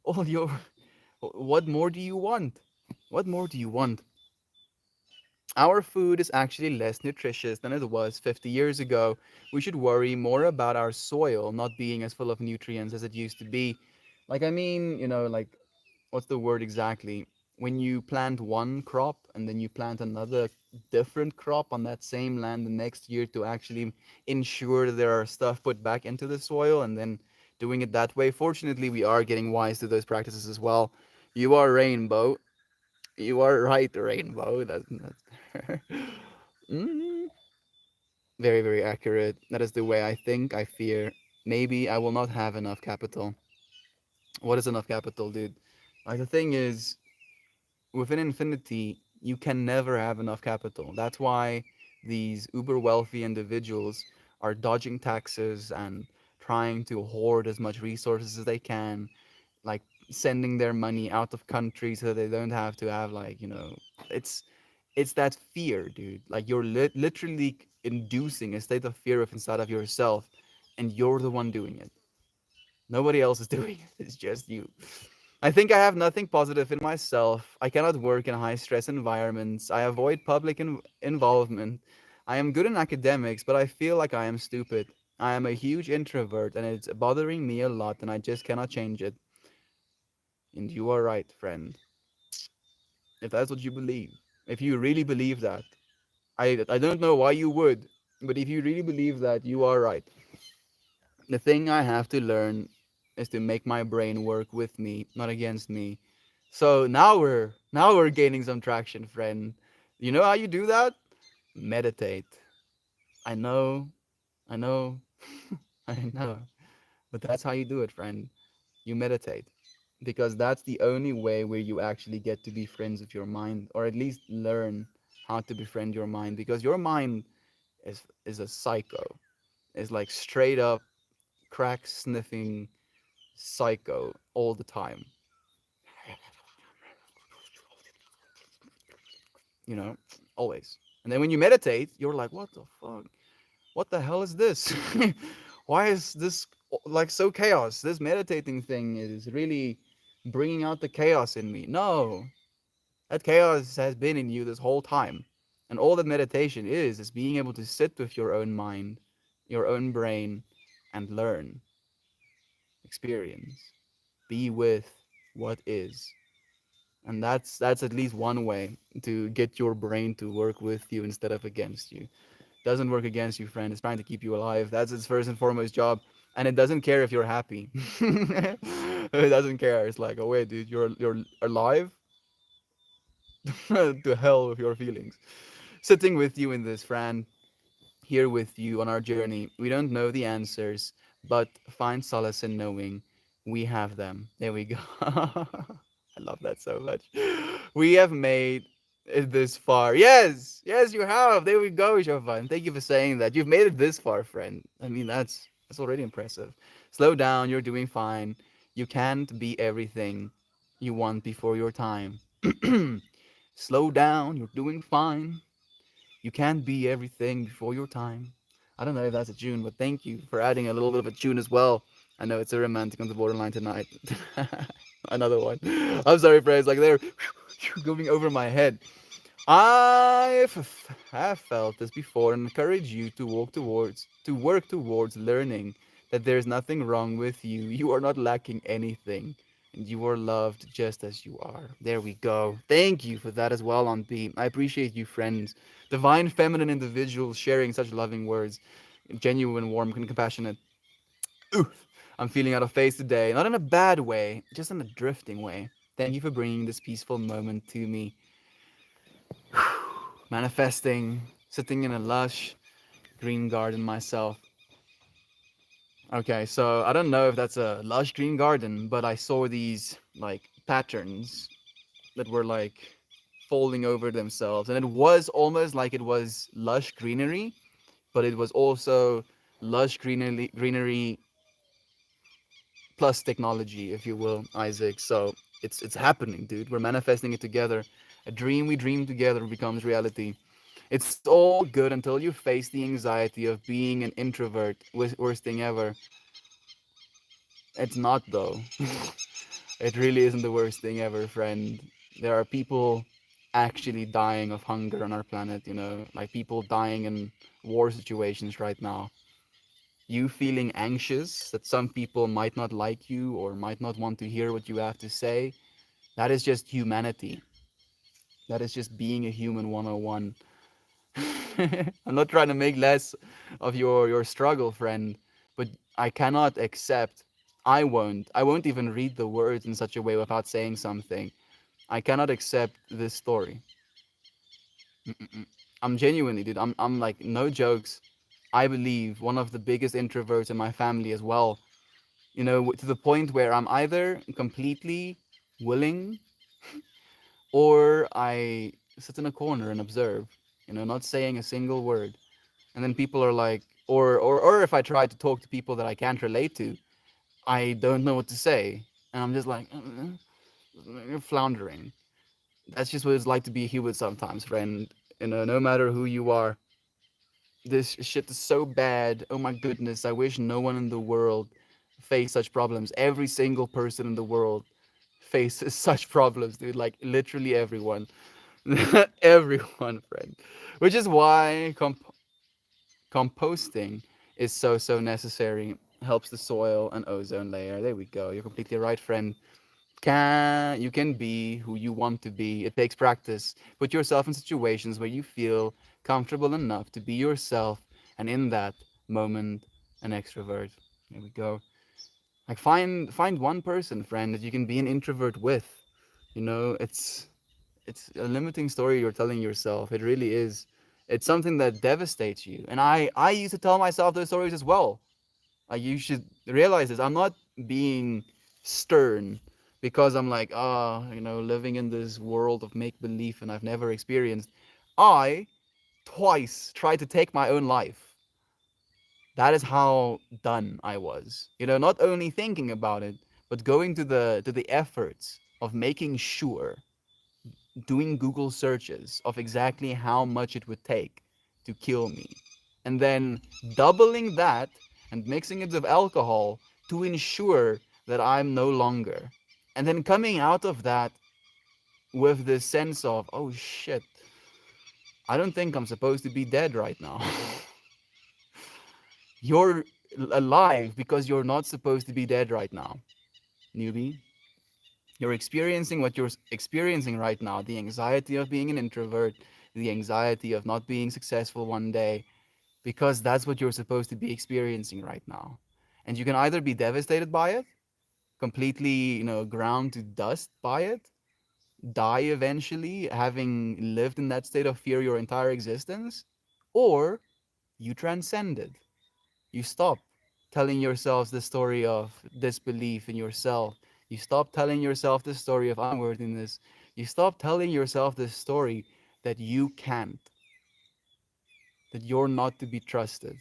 All your what more do you want? What more do you want? Our food is actually less nutritious than it was 50 years ago. We should worry more about our soil not being as full of nutrients as it used to be. Like I mean, like what's the word exactly? When you plant one crop and then you plant another different crop on that same land the next year to actually ensure that there are stuff put back into the soil and then doing it that way. Fortunately, we are getting wise to those practices as well. You are Rainbow. You are right, Rainbow. That's mm, very, very accurate. That is the way I think, I fear. Maybe I will not have enough capital. What is enough capital, dude? Like the thing is, within infinity, you can never have enough capital. That's why these uber wealthy individuals are dodging taxes and trying to hoard as much resources as they can, like sending their money out of country so they don't have to have it's it's that fear, dude. Like you're literally inducing a state of fear of inside of yourself, and you're the one doing it. Nobody else is doing it. It's just you. I think I have nothing positive in myself. I cannot work in high stress environments. I avoid public involvement. I am good in academics, but I feel like I am stupid. I am a huge introvert and it's bothering me a lot and I just cannot change it. And you are right, friend. If that's what you believe. If you really believe that. I don't know why you would, but if you really believe that, you are right. The thing I have to learn is to make my brain work with me, not against me. So now we're gaining some traction, friend. You know how you do that? Meditate. I know, I know, I know. But that's how you do it, friend. You meditate. Because that's the only way where you actually get to be friends with your mind, or at least learn how to befriend your mind. Because your mind is a psycho. It's like straight up crack sniffing psycho all the time. You know, always. And then when you meditate, you're like, what the fuck? What the hell is this? Why is this like so chaos? This meditating thing is really bringing out the chaos in me. No, that chaos has been in you this whole time. And all that meditation is being able to sit with your own mind, your own brain, and learn, experience, be with what is. And that's at least one way to get your brain to work with you instead of against you. Doesn't work against you, friend. It's trying to keep you alive. That's its first and foremost job. And it doesn't care if you're happy. It doesn't care. It's like, oh wait, dude, you're alive. To hell with your feelings. Sitting with you in this, Fran, here with you on our journey. We don't know the answers, but find solace in knowing we have them. There we go. I love that so much. We have made it this far. Yes, yes, you have. There we go, Jovan. Thank you for saying that. You've made it this far, friend. I mean, that's already impressive. Slow down. You're doing fine. You can't be everything you want before your time. Slow down. You're doing fine. You can't be everything before your time. I don't know if that's a tune, but thank you for adding a little bit of a tune as well. I know it's a romantic on the borderline tonight. Another one. I'm sorry, friends. Like they're going over my head. Have felt this before and encourage you to work towards learning that there's nothing wrong with you. You are not lacking anything, and you are loved just as you are. There we go. Thank you for that as well, on beam. I appreciate you, friends. Divine feminine individuals sharing such loving words, genuine, warm, and compassionate. Oof. I'm feeling out of phase today, not in a bad way, just in a drifting way. Thank you for bringing this peaceful moment to me. Manifesting, sitting in a lush green garden myself. Okay, so I don't know if that's a lush green garden, but I saw these like patterns that were like folding over themselves, and it was almost like it was lush greenery, but it was also lush greenery plus technology, if you will, Isaac. So it's happening, dude. We're manifesting it together. A dream we dream together becomes reality. It's all good until you face the anxiety of being an introvert. Worst thing ever. It's not though. It really isn't the worst thing ever, friend. There are people actually dying of hunger on our planet, like people dying in war situations right now. You feeling anxious that some people might not like you or might not want to hear what you have to say, that is just humanity. That is just being a human 101. I'm not trying to make less of your struggle, friend, but I cannot accept. I won't even read the words in such a way without saying something. I cannot accept this story. Mm-mm-mm. I'm genuinely, dude. I'm like no jokes. I believe one of the biggest introverts in my family as well. To the point where I'm either completely willing or I sit in a corner and observe, not saying a single word. And then people are like, or if I try to talk to people that I can't relate to, I don't know what to say. And I'm just like, you're floundering. That's just what it's like to be human sometimes, friend. No matter who you are, this shit is so bad. Oh my goodness, I wish no one in the world faced such problems. Every single person in the world faces such problems, dude. Like literally everyone. Everyone, friend. Which is why composting is so necessary. Helps the soil and ozone layer. There we go. You're completely right, friend. You can be who you want to be. It takes practice. Put yourself in situations where you feel comfortable enough to be yourself, and in that moment, an extrovert. There we go. Like find one person, friend, that you can be an introvert with. It's a limiting story you're telling yourself. It really is. It's something that devastates you. And I used to tell myself those stories as well. You should realize this. I'm not being stern because I'm like, living in this world of make believe and I've never experienced. I twice tried to take my own life. That is how done I was. Not only thinking about it, but going to the efforts of making sure, doing Google searches of exactly how much it would take to kill me, and then doubling that and mixing it with alcohol to ensure that I'm no longer. And then coming out of that with this sense of, oh shit, I don't think I'm supposed to be dead right now. You're alive because you're not supposed to be dead right now, newbie. You're experiencing what you're experiencing right now, the anxiety of being an introvert, the anxiety of not being successful one day, because that's what you're supposed to be experiencing right now. And you can either be devastated by it, completely, ground to dust by it, die eventually, having lived in that state of fear your entire existence, or you transcend it. You stop telling yourselves the story of disbelief in yourself. You stop telling yourself the story of unworthiness. You stop telling yourself the story that you can't, that you're not to be trusted.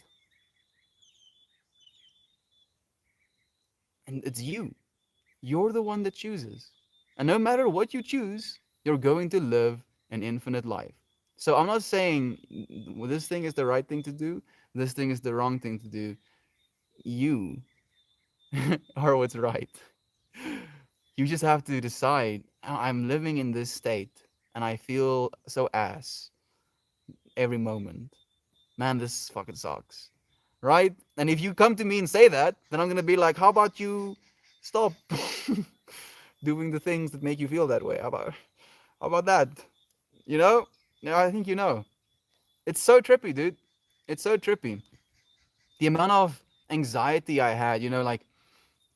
And it's you. You're the one that chooses. And no matter what you choose, you're going to live an infinite life. So I'm not saying this thing is the right thing to do, this thing is the wrong thing to do. You are what's right. You just have to decide, I'm living in this state and I feel so ass every moment. Man, this fucking sucks. Right? And if you come to me and say that, then I'm gonna be like, how about you stop doing the things that make you feel that way? How about that? You know? Yeah, I think you know. It's so trippy, dude. It's so trippy. The amount of anxiety I had, like,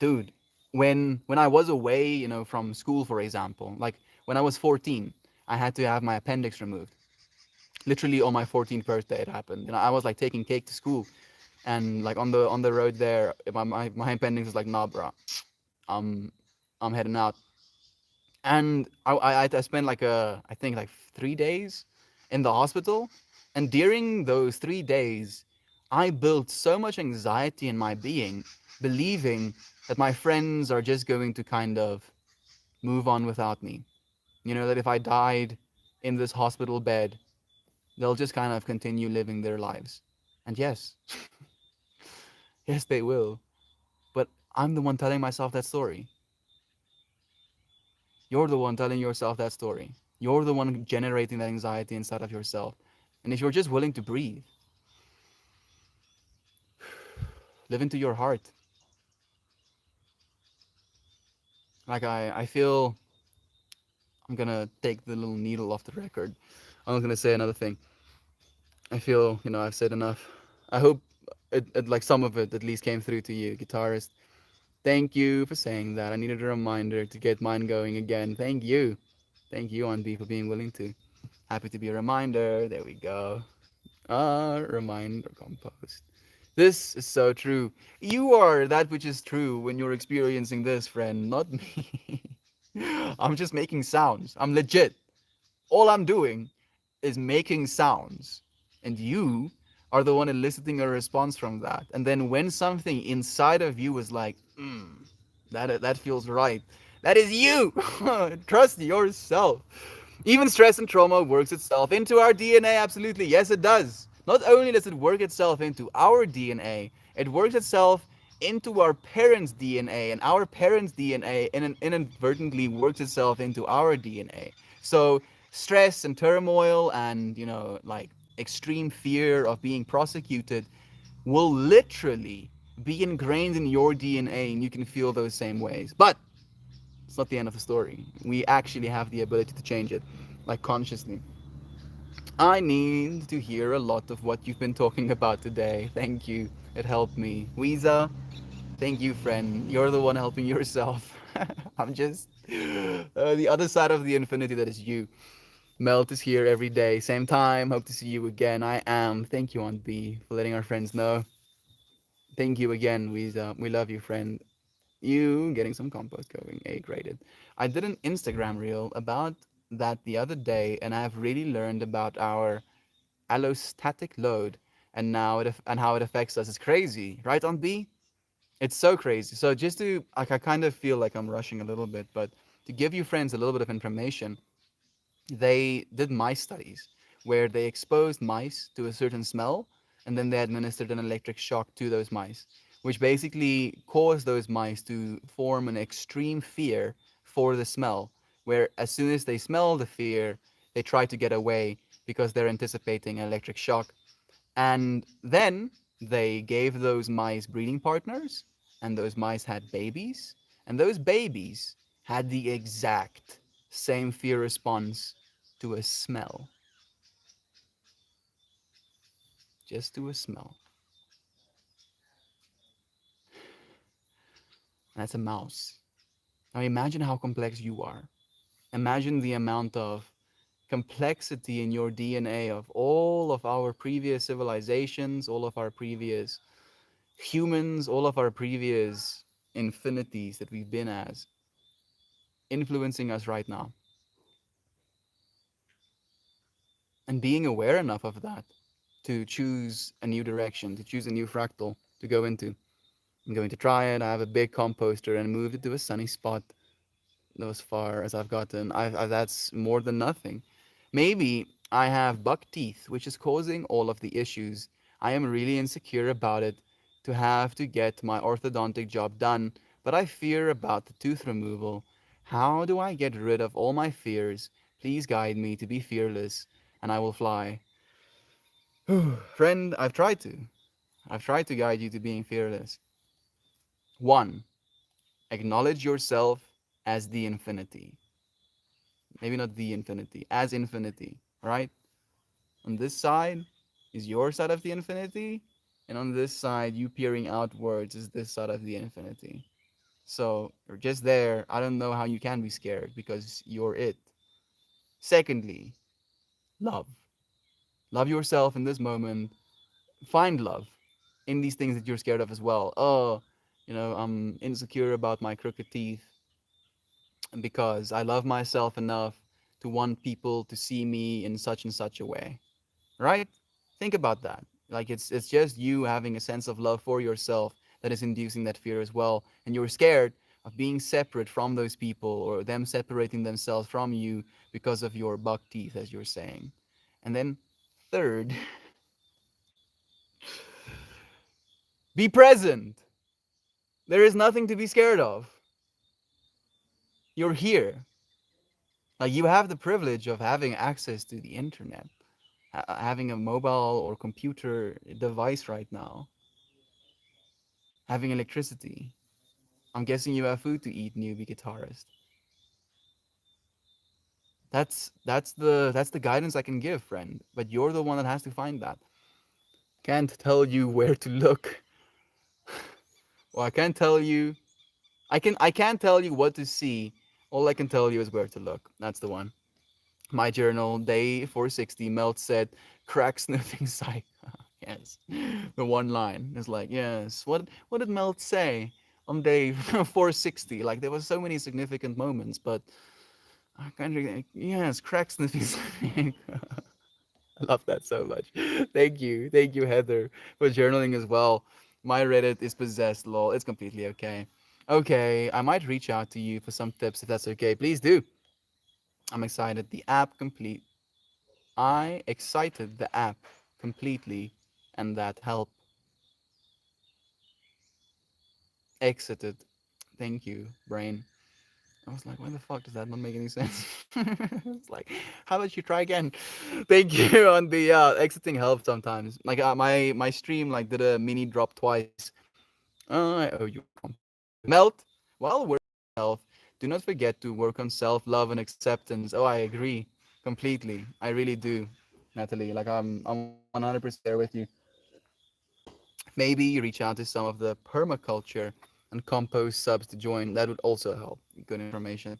dude, when I was away, from school, for example, like when I was 14, I had to have my appendix removed. Literally on my 14th birthday, it happened. I was like taking cake to school, and like on the road there, my appendix was like, nah, bro, I'm I'm heading out. And I spent like I think like 3 days in the hospital, and during those 3 days, I built so much anxiety in my being, believing that my friends are just going to kind of move on without me. That if I died in this hospital bed, they'll just kind of continue living their lives. And yes, yes, they will. But I'm the one telling myself that story. You're the one telling yourself that story. You're the one generating that anxiety inside of yourself. And if you're just willing to breathe, live into your heart. Like I feel I'm gonna take the little needle off the record. I'm not gonna say another thing. I feel, I've said enough. I hope like some of it at least came through to you, guitarist. Thank you for saying that. I needed a reminder to get mine going again. Thank you. Thank you, on B, for being willing to. Happy to be a reminder. There we go. Reminder compost. This is so true. You are that which is true when you're experiencing this, friend, not me. I'm just making sounds. I'm legit. All I'm doing is making sounds. And you are the one eliciting a response from that. And then when something inside of you is like, that feels right, that is you. Trust yourself. Even stress and trauma works itself into our DNA, absolutely. Yes, it does. Not only does it work itself into our DNA, it works itself into our parents' DNA, and our parents' DNA inadvertently works itself into our DNA. So, stress and turmoil and, like extreme fear of being prosecuted will literally be ingrained in your DNA, and you can feel those same ways. But it's not the end of the story. We actually have the ability to change it, like consciously. I need to hear a lot of what you've been talking about today. Thank you. It helped me. Weeza, thank you, friend. You're the one helping yourself. I'm just the other side of the infinity that is you. Melt is here every day, same time. Hope to see you again. I am. Thank you, Aunt B, for letting our friends know. Thank you again, Weeza. We love you, friend. You getting some compost going, A graded. I did an Instagram reel about that the other day, and I've really learned about our allostatic load and and how it affects us. It's crazy, right, on B? It's so crazy. So just to like, I kind of feel like I'm rushing a little bit, but to give you friends a little bit of information, they did mice studies where they exposed mice to a certain smell, and then they administered an electric shock to those mice, which basically caused those mice to form an extreme fear for the smell, where as soon as they smell the fear, they try to get away because they're anticipating an electric shock. And then they gave those mice breeding partners, and those mice had babies, and those babies had the exact same fear response to a smell, just to a smell. And that's a mouse. Now imagine how complex you are. Imagine the amount of complexity in your DNA of all of our previous civilizations, all of our previous humans, all of our previous infinities that we've been as. influencing us right now. And being aware enough of that to choose a new direction, to choose a new fractal to go into. I'm going to try it. I have a big composter and moved it to a sunny spot as far as I've gotten. That's more than nothing. Maybe I have buck teeth, which is causing all of the issues. I am really insecure about it to have to get my orthodontic job done, but I fear about the tooth removal. How do I get rid of all my fears? Please guide me to be fearless, and I will fly. Friend, I've tried to. I've tried to guide you to being fearless. One, acknowledge yourself as the infinity. Maybe not the infinity, as infinity, right? On this side is your side of the infinity, and on this side, you peering outwards is this side of the infinity. So you're just there. I don't know how you can be scared because you're it. Secondly, love. Love yourself in this moment. Find love in these things that you're scared of as well. Oh, I'm insecure about my crooked teeth because I love myself enough to want people to see me in such and such a way. Right? Think about that. Like it's just you having a sense of love for yourself that is inducing that fear as well. And you're scared of being separate from those people or them separating themselves from you because of your buck teeth, as you're saying. And then third, be present. There is nothing to be scared of. You're here. Like you have the privilege of having access to the internet, having a mobile or computer device right now, having electricity. I'm guessing you have food to eat, newbie guitarist. That's the guidance I can give, friend. But you're the one that has to find that. Can't tell you where to look. Well, I can't tell you. I can't tell you what to see. All I can tell you is where to look. That's the one. My journal, day 460, Melt said, crack sniffing psych. Yes. The one line is like, yes. What did Melt say on day 460? Like there was so many significant moments, but I kind of yes, crack sniffing psych. I love that so much. Thank you, Heather, for journaling as well. My Reddit is possessed, lol. It's completely okay. Okay, I might reach out to you for some tips if that's okay. Please do. I'm excited. The app complete. I excited the app completely, and that help exited. Thank you, brain. I was like, why the fuck does that not make any sense? It's like, how about you try again? Thank you on the exiting help sometimes. Like my stream like did a mini drop twice. I owe you one. Melt. While working on health, do not forget to work on self love and acceptance. Oh, I agree completely. I really do, Natalie. Like I'm 100% there with you. Maybe reach out to some of the permaculture and compost subs to join. That would also help. Good information.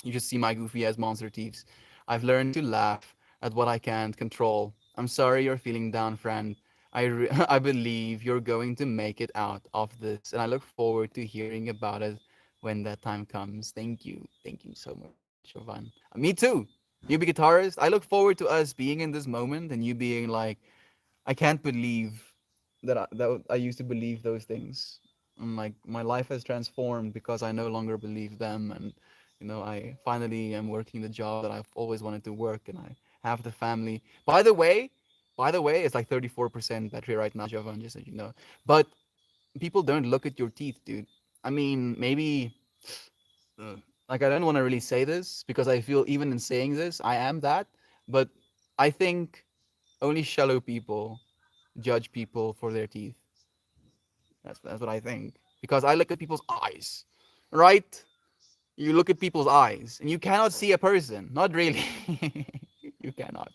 You just see my goofy ass monster thieves. I've learned to laugh at what I can't control. I'm sorry you're feeling down, friend. I believe you're going to make it out of this, and I look forward to hearing about it when that time comes. Thank you. Thank you so much, Jovan. Me too. You be guitarist. I look forward to us being in this moment and you being like, I can't believe that I used to believe those things. And like my life has transformed because I no longer believe them, and I finally am working the job that I've always wanted to work, and I have the family. By the way, it's like 34% battery right now, Jovan, just so you know. But people don't look at your teeth, dude. I mean, maybe uh, like I don't want to really say this because I feel even in saying this, I am that. But I think only shallow people judge people for their teeth. That's what I think. Because I look at people's eyes, right? You look at people's eyes, and you cannot see a person. Not really. You cannot.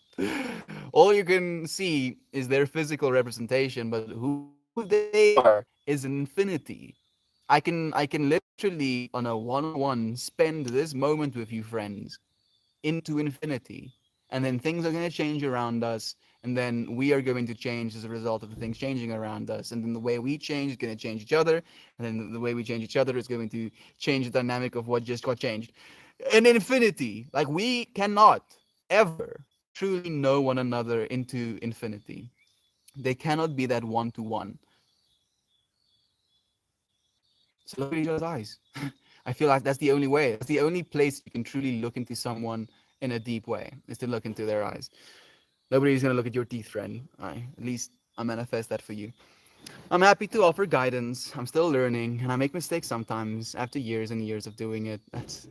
All you can see is their physical representation, but who they are is an infinity. I can literally on a one-on-one spend this moment with you friends into infinity. and then things are going to change around us, and then we are going to change as a result of the things changing around us, and then the way we change is going to change each other, and then the way we change each other is going to change the dynamic of what just got changed. In infinity, like, we cannot ever truly know one another into infinity. They cannot be that one to one. So look at each other's eyes. I feel like that's the only way. That's the only place you can truly look into someone in a deep way, is to look into their eyes. Nobody's gonna look at your teeth, friend. At least I manifest that for you. I'm happy to offer guidance. I'm still learning, and I make mistakes sometimes after years and years of doing it. That's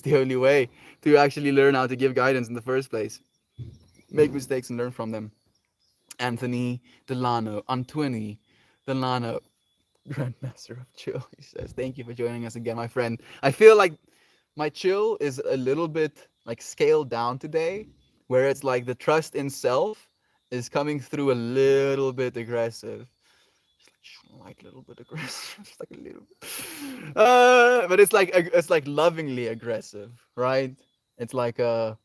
the only way to actually learn how to give guidance in the first place. Make mistakes and learn from them. Anthony Delano, Antoine Delano, Grandmaster of Chill. He says, "Thank you for joining us again, my friend. I feel like my chill is a little bit like scaled down today, where it's like the trust in self is coming through a little bit aggressive. Like a little bit aggressive, just like a little bit. But it's like lovingly aggressive, right? It's like a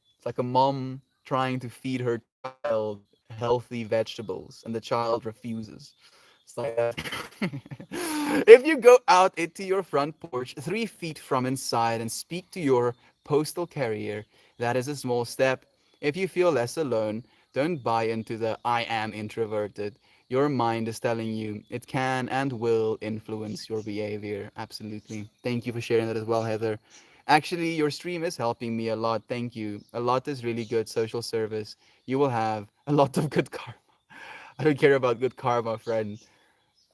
mom trying to feed her child healthy vegetables, and the child refuses. It's like that. If you go out into your front porch 3 feet from inside and speak to your postal carrier, that is a small step. If you feel less alone, don't buy into the "I am introverted." Your mind is telling you it can and will influence your behavior. Absolutely. Thank you for sharing that as well, Heather. Actually, your stream is helping me a lot. Thank you. A lot is really good social service. You will have a lot of good karma. I don't care about good karma, friend.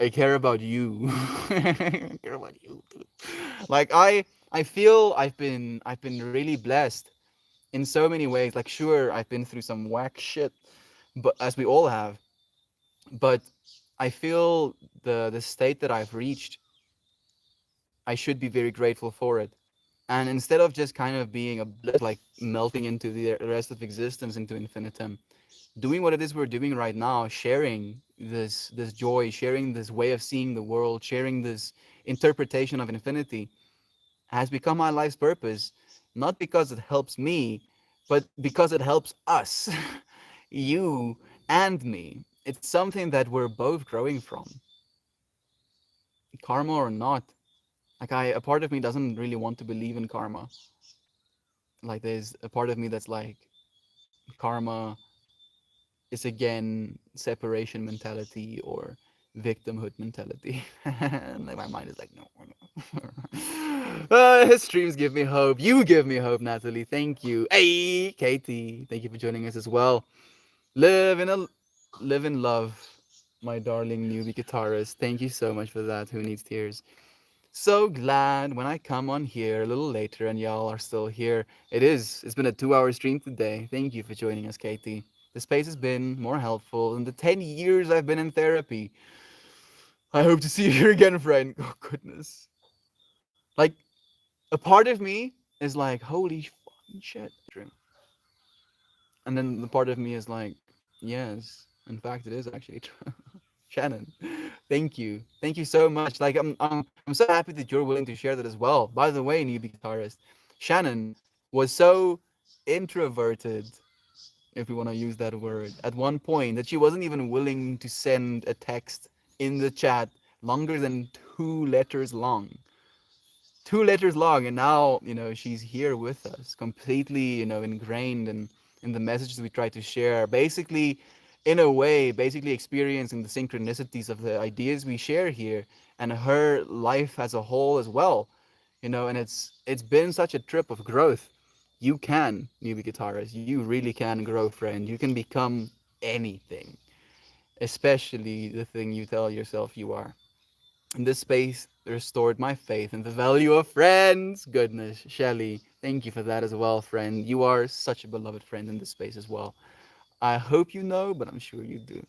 I care about you. I care about you, dude. Like, I feel I've been really blessed in so many ways. Like, sure, I've been through some whack shit, but as we all have. But I feel the state that I've reached, I should be very grateful for it. And instead of just kind of being a blip, like melting into the rest of existence, into infinitum, doing what it is we're doing right now, sharing this joy, sharing this way of seeing the world, sharing this interpretation of infinity, has become my life's purpose. Not because it helps me, but because it helps us, you and me. It's something that we're both growing from, karma or not. Like, a part of me doesn't really want to believe in karma. Like, there's a part of me that's like, karma is again separation mentality or victimhood mentality. And like, my mind is like, no, no. His streams give me hope. You give me hope, Natalie. Thank you. Hey, Katie. Thank you for joining us as well. Live in a live in love, my darling newbie guitarist. Thank you so much for that. Who needs tears? So glad when I come on here a little later and y'all are still here. It's been a 2 hour stream today. Thank you for joining us, Katie. The space has been more helpful than the 10 years I've been in therapy. I hope to see you here again, friend. Oh, goodness. Like, a part of me is like, holy fucking shit. And then the part of me is like, yes, in fact, it is actually true. Shannon, thank you. Thank you so much. Like, I'm so happy that you're willing to share that as well. By the way, newbie guitarist, Shannon was so introverted, if we want to use that word, at one point that she wasn't even willing to send a text in the chat longer than 2 letters long. 2 letters long, and now, she's here with us, completely, ingrained in the messages we try to share. Basically, in a way, basically experiencing the synchronicities of the ideas we share here, and her life as a whole as well. And it's been such a trip of growth. You can, newbie guitarist, you really can grow, friend. You can become anything, especially the thing you tell yourself you are. In this space, restored my faith in the value of friends. Goodness, Shelly, thank you for that as well, friend. You are such a beloved friend in this space as well. I hope you know, but I'm sure you do.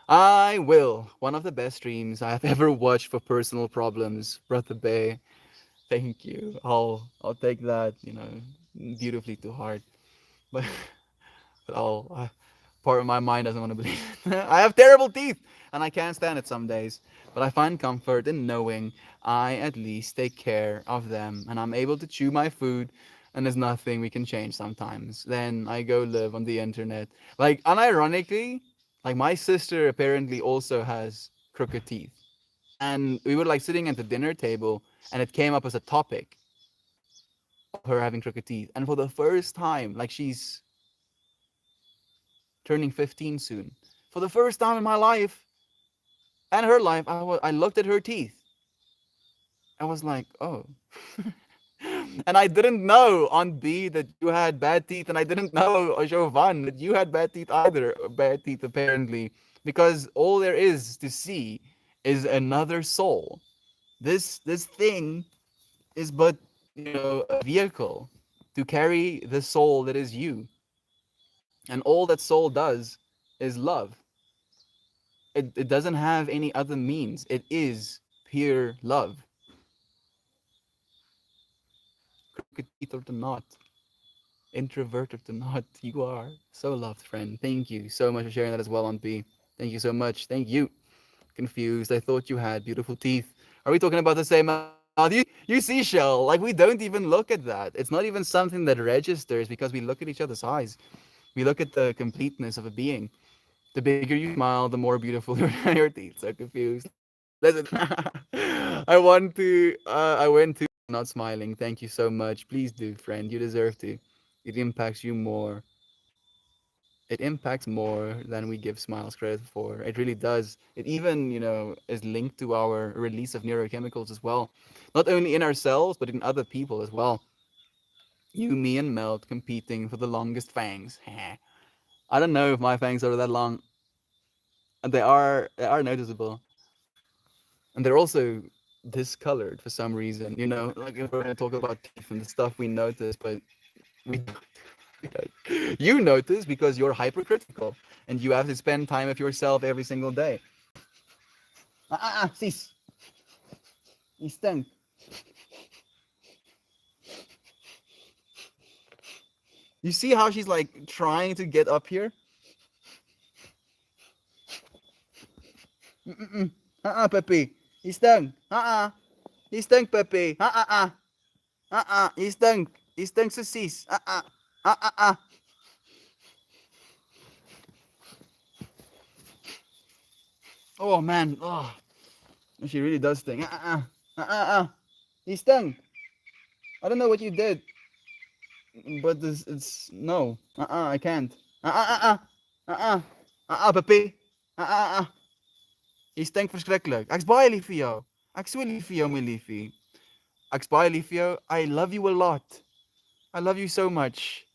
I will. One of the best streams I have ever watched for personal problems, Brother Bay. Thank you. I'll take that, beautifully to heart. But but part of my mind doesn't want to believe it. I have terrible teeth, and I can't stand it some days. But I find comfort in knowing I at least take care of them, and I'm able to chew my food. and there's nothing we can change sometimes. Then I go live on the internet. Like, unironically, like my sister apparently also has crooked teeth. And we were like sitting at the dinner table and it came up as a topic of her having crooked teeth. And for the first time, like she's turning 15 soon. For the first time in my life and her life, I looked at her teeth. I was like, oh. And I didn't know on B that you had bad teeth, and I didn't know Jovan that you had bad teeth either. Bad teeth apparently, because all there is to see is another soul. This thing is but a vehicle to carry the soul that is you, and all that soul does is love. It doesn't have any other means. It is pure love. Crooked teeth or not, introverted or not, you are so loved, friend. Thank you so much for sharing that as well on B. Thank you so much. Thank you. Confused. I thought you had beautiful teeth. Are we talking about the same mouth? You seashell. Like, we don't even look at that. It's not even something that registers because we look at each other's eyes. We look at the completeness of a being. The bigger you smile, the more beautiful your teeth. So confused. Listen, I went to not smiling. Thank you so much. Please do, friend. You deserve to. It impacts you more. It impacts more than we give smiles credit for. It really does. It even, is linked to our release of neurochemicals as well. Not only in ourselves, but in other people as well. You, me, and Melt competing for the longest fangs. I don't know if my fangs are that long. They are noticeable. And they're also discolored for some reason. Like if we're gonna talk about teeth and the stuff we notice, but we don't. You notice because you're hypercritical and you have to spend time with yourself every single day. Sis, you stink. You see how she's like trying to get up here? Mm-mm. Pepe. He stunk. He stunk, Pepe. He stunk. He stunk sa sis. Oh man. Oh, she really does stink. He stunk. I don't know what you did, but it's no. I can't. Pepe. Jy stink verskriklik. Ek's baie lief vir jou. Ek's so lief vir jou, my liefie. Ek's baie lief vir jou. I love you a lot. I love you so much.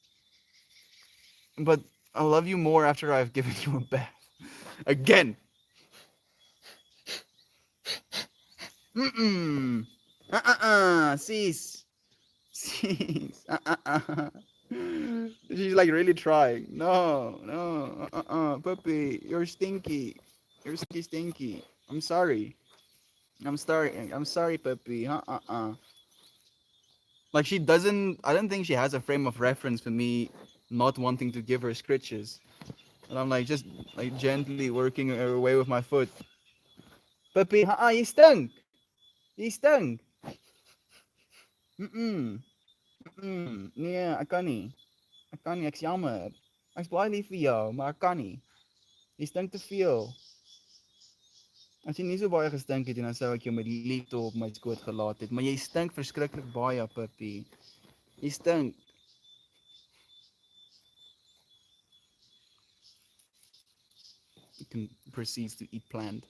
But I love you more after I've given you a bath. Again. Mm-mm. Sis. Sis. She's like really trying. No, no. Puppy, you're stinky. You're stinky, stinky. I'm sorry. I'm sorry. I'm sorry, puppy. Like she doesn't. I don't think she has a frame of reference for me not wanting to give her scritches. And I'm like just like gently working her away with my foot. Puppy, you stunk. You stunk. Mm-mm. Mm-mm. Nee, ek kan nie. Ek kan nie, ek's jammer. Ek's baie lief vir jou, maar ek kan nie. Jy stink te veel. As jy nie so baie gestink het, dan sou ek jou met liefde op my skoot gelaat het, maar jy stink verskriklik baie, puppy. Jy stink. You can proceeds to eat plant,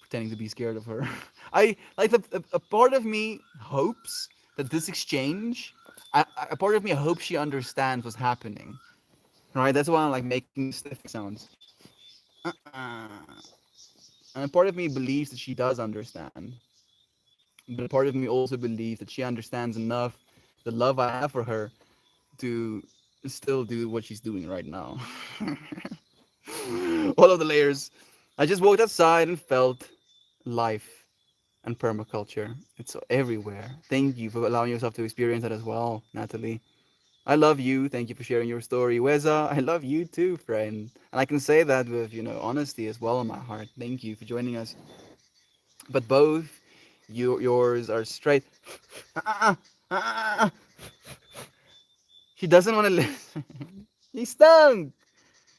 pretending to be scared of her. I like a part of me hopes that this exchange, a part of me hopes she understands what's happening. Right? That's why I'm like making sniffing sounds. Uh-uh. And a part of me believes that she does understand. But a part of me also believes that she understands enough the love I have for her to still do what she's doing right now. All of the layers. I just walked outside and felt life and permaculture. It's everywhere. Thank you for allowing yourself to experience that as well, Natalie. I love you. Thank you for sharing your story. Weza, I love you too, friend. And I can say that with, honesty as well in my heart. Thank you for joining us. But both yours are straight. She doesn't want to listen. He's stung.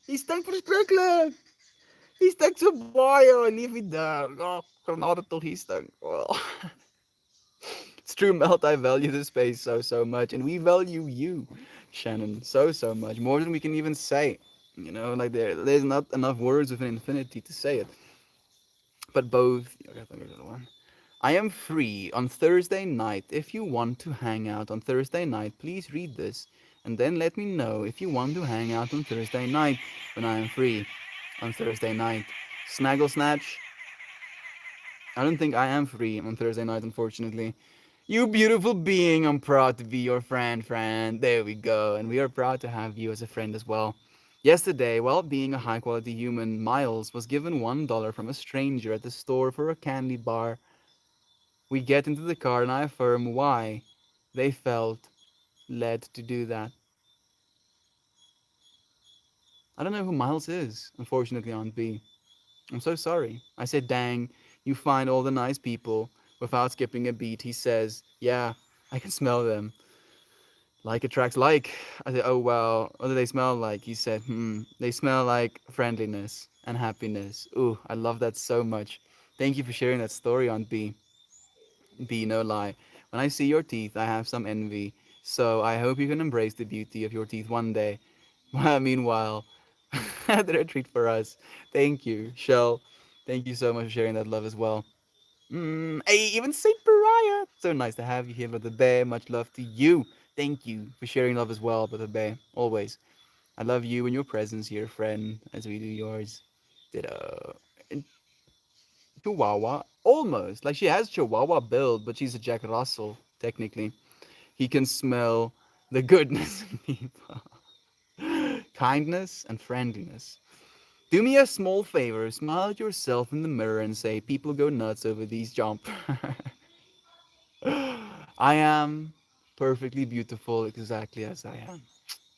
He's stung verschrikkelijk. He's stung so baie. Leave me there. Oh, genade toch, he's stung. Oh. It's true, Melt. I value this space so much, and we value you, Shannon, so much, more than we can even say. You know, like there's not enough words within infinity to say it. But both. I am free on Thursday night. If you want to hang out on Thursday night, please read this, and then let me know if you want to hang out on Thursday night when I am free on Thursday night. Snaggle Snatch. I don't think I am free on Thursday night, unfortunately. You beautiful being, I'm proud to be your friend. There we go. And we are proud to have you as a friend as well. Yesterday, while being a high quality human, Miles was given $1 from a stranger at the store for a candy bar. We get into the car and I affirm why they felt led to do that. I don't know who Miles is, unfortunately, Aunt B. I'm so sorry. I said, dang, you find all the nice people. Without skipping a beat, he says, yeah, I can smell them. Like attracts like. I said, oh well, what do they smell like? He said, they smell like friendliness and happiness. Ooh, I love that so much. Thank you for sharing that story, Aunt B. B, no lie. When I see your teeth, I have some envy. So I hope you can embrace the beauty of your teeth one day. Meanwhile, they're a treat for us. Thank you, Shell. Thank you so much for sharing that love as well. Hey, even Saint Pariah. So nice to have you here, Brother Bear. Much love to you. Thank you for sharing love as well, Brother Bear. Always. I love you and your presence here, friend, as we do yours. Ditto. And Chihuahua, almost. Like she has Chihuahua build, but she's a Jack Russell, technically. He can smell the goodness in people. Kindness and friendliness. Do me a small favor, smile at yourself in the mirror and say, people go nuts over these jump. I am perfectly beautiful exactly as I am.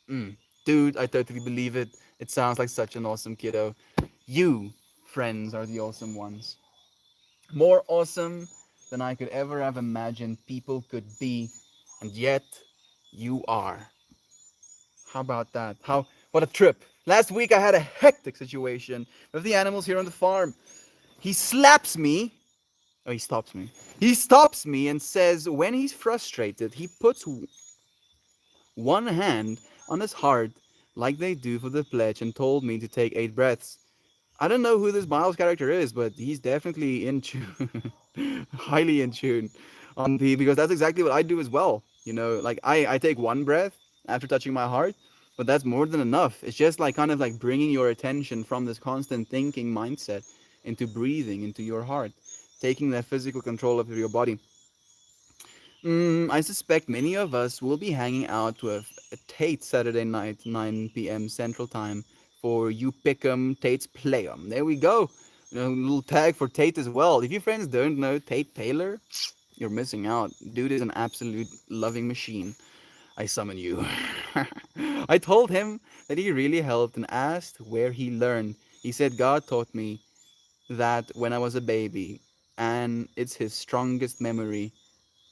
Mm. Dude, I totally believe it. It sounds like such an awesome kiddo. You, friends, are the awesome ones. More awesome than I could ever have imagined people could be, and yet you are. How about that? What a trip. Last week I had a hectic situation with the animals here on the farm. He slaps me. Oh, he stops me. He stops me and says when he's frustrated, he puts one hand on his heart like they do for the pledge and told me to take 8 breaths. I don't know who this Miles character is, but he's definitely in tune. Highly in tune on the because that's exactly what I do as well. You know, like I take one breath after touching my heart, but that's more than enough. It's just like kind of like bringing your attention from this constant thinking mindset into breathing into your heart, taking that physical control of your body. I suspect many of us will be hanging out with Tate Saturday night, 9 p.m. Central Time for You Pick'em Tate's Play'em. There we go. You know, a little tag for Tate as well. If your friends don't know Tate Taylor, you're missing out. Dude is an absolute loving machine. I summon you. I told him that he really helped and asked where he learned. He said God taught me that when I was a baby, and it's his strongest memory.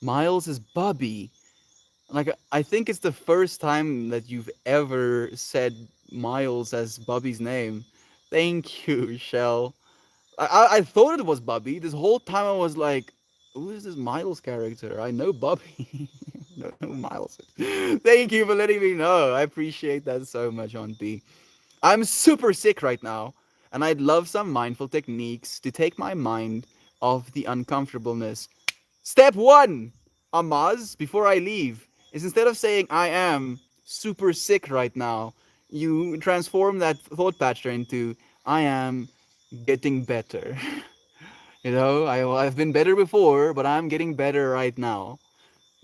Miles is Bobby. Like I think it's the first time that you've ever said Miles as Bobby's name. Thank you, Shell. I thought it was Bobby. This whole time I was like, who is this Miles character? I know Bobby. Don't know who Miles is. Thank you for letting me know. I appreciate that so much, Auntie. I'm super sick right now, and I'd love some mindful techniques to take my mind off the uncomfortableness. Step one, Amaz, before I leave, is instead of saying I am super sick right now, you transform that thought pattern into I am getting better. I've been better before, but I'm getting better right now.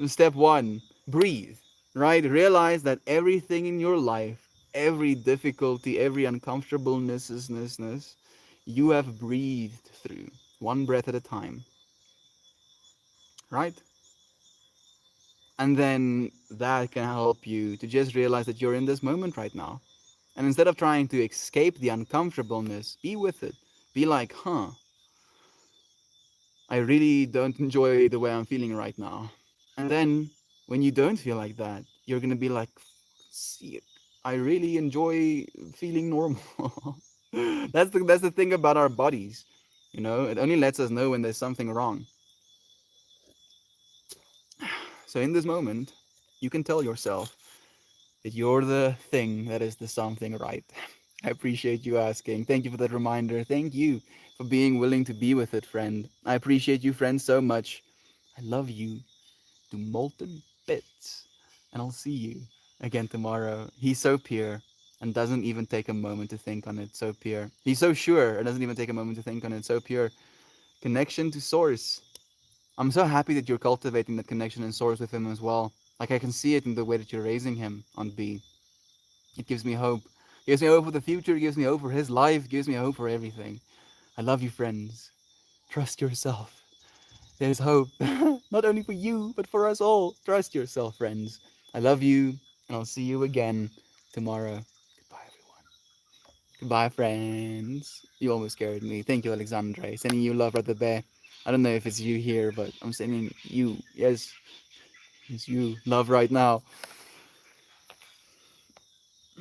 Step one, breathe, right? Realize that everything in your life, every difficulty, every uncomfortableness, you have breathed through one breath at a time, right? And then that can help you to just realize that you're in this moment right now. And instead of trying to escape the uncomfortableness, be with it. Be like, I really don't enjoy the way I'm feeling right now. And then when you don't feel like that, you're going to be like, See, I really enjoy feeling normal. That's the thing about our bodies. You know, it only lets us know when there's something wrong. So in this moment, you can tell yourself that you're the thing that is the something right. I appreciate you asking. Thank you for that reminder. Thank you for being willing to be with it, friend. I appreciate you, friend, so much. I love you to molten bits. And I'll see you again tomorrow. He's so pure and doesn't even take a moment to think on it. So pure. He's so sure and doesn't even take a moment to think on it. So pure. Connection to source. I'm so happy that you're cultivating that connection and source with him as well. Like I can see it in the way that you're raising him on B. It gives me hope. It gives me hope for the future. It gives me hope for his life. It gives me hope for everything. I love you, friends. Trust yourself. There's hope. Not only for you, but for us all. Trust yourself, friends. I love you, and I'll see you again tomorrow. Goodbye, everyone. Goodbye, friends. You almost scared me. Thank you, Alexandre. Sending you love, Brother Bear. I don't know if it's you here, but I'm sending you, yes, it's you, love right now.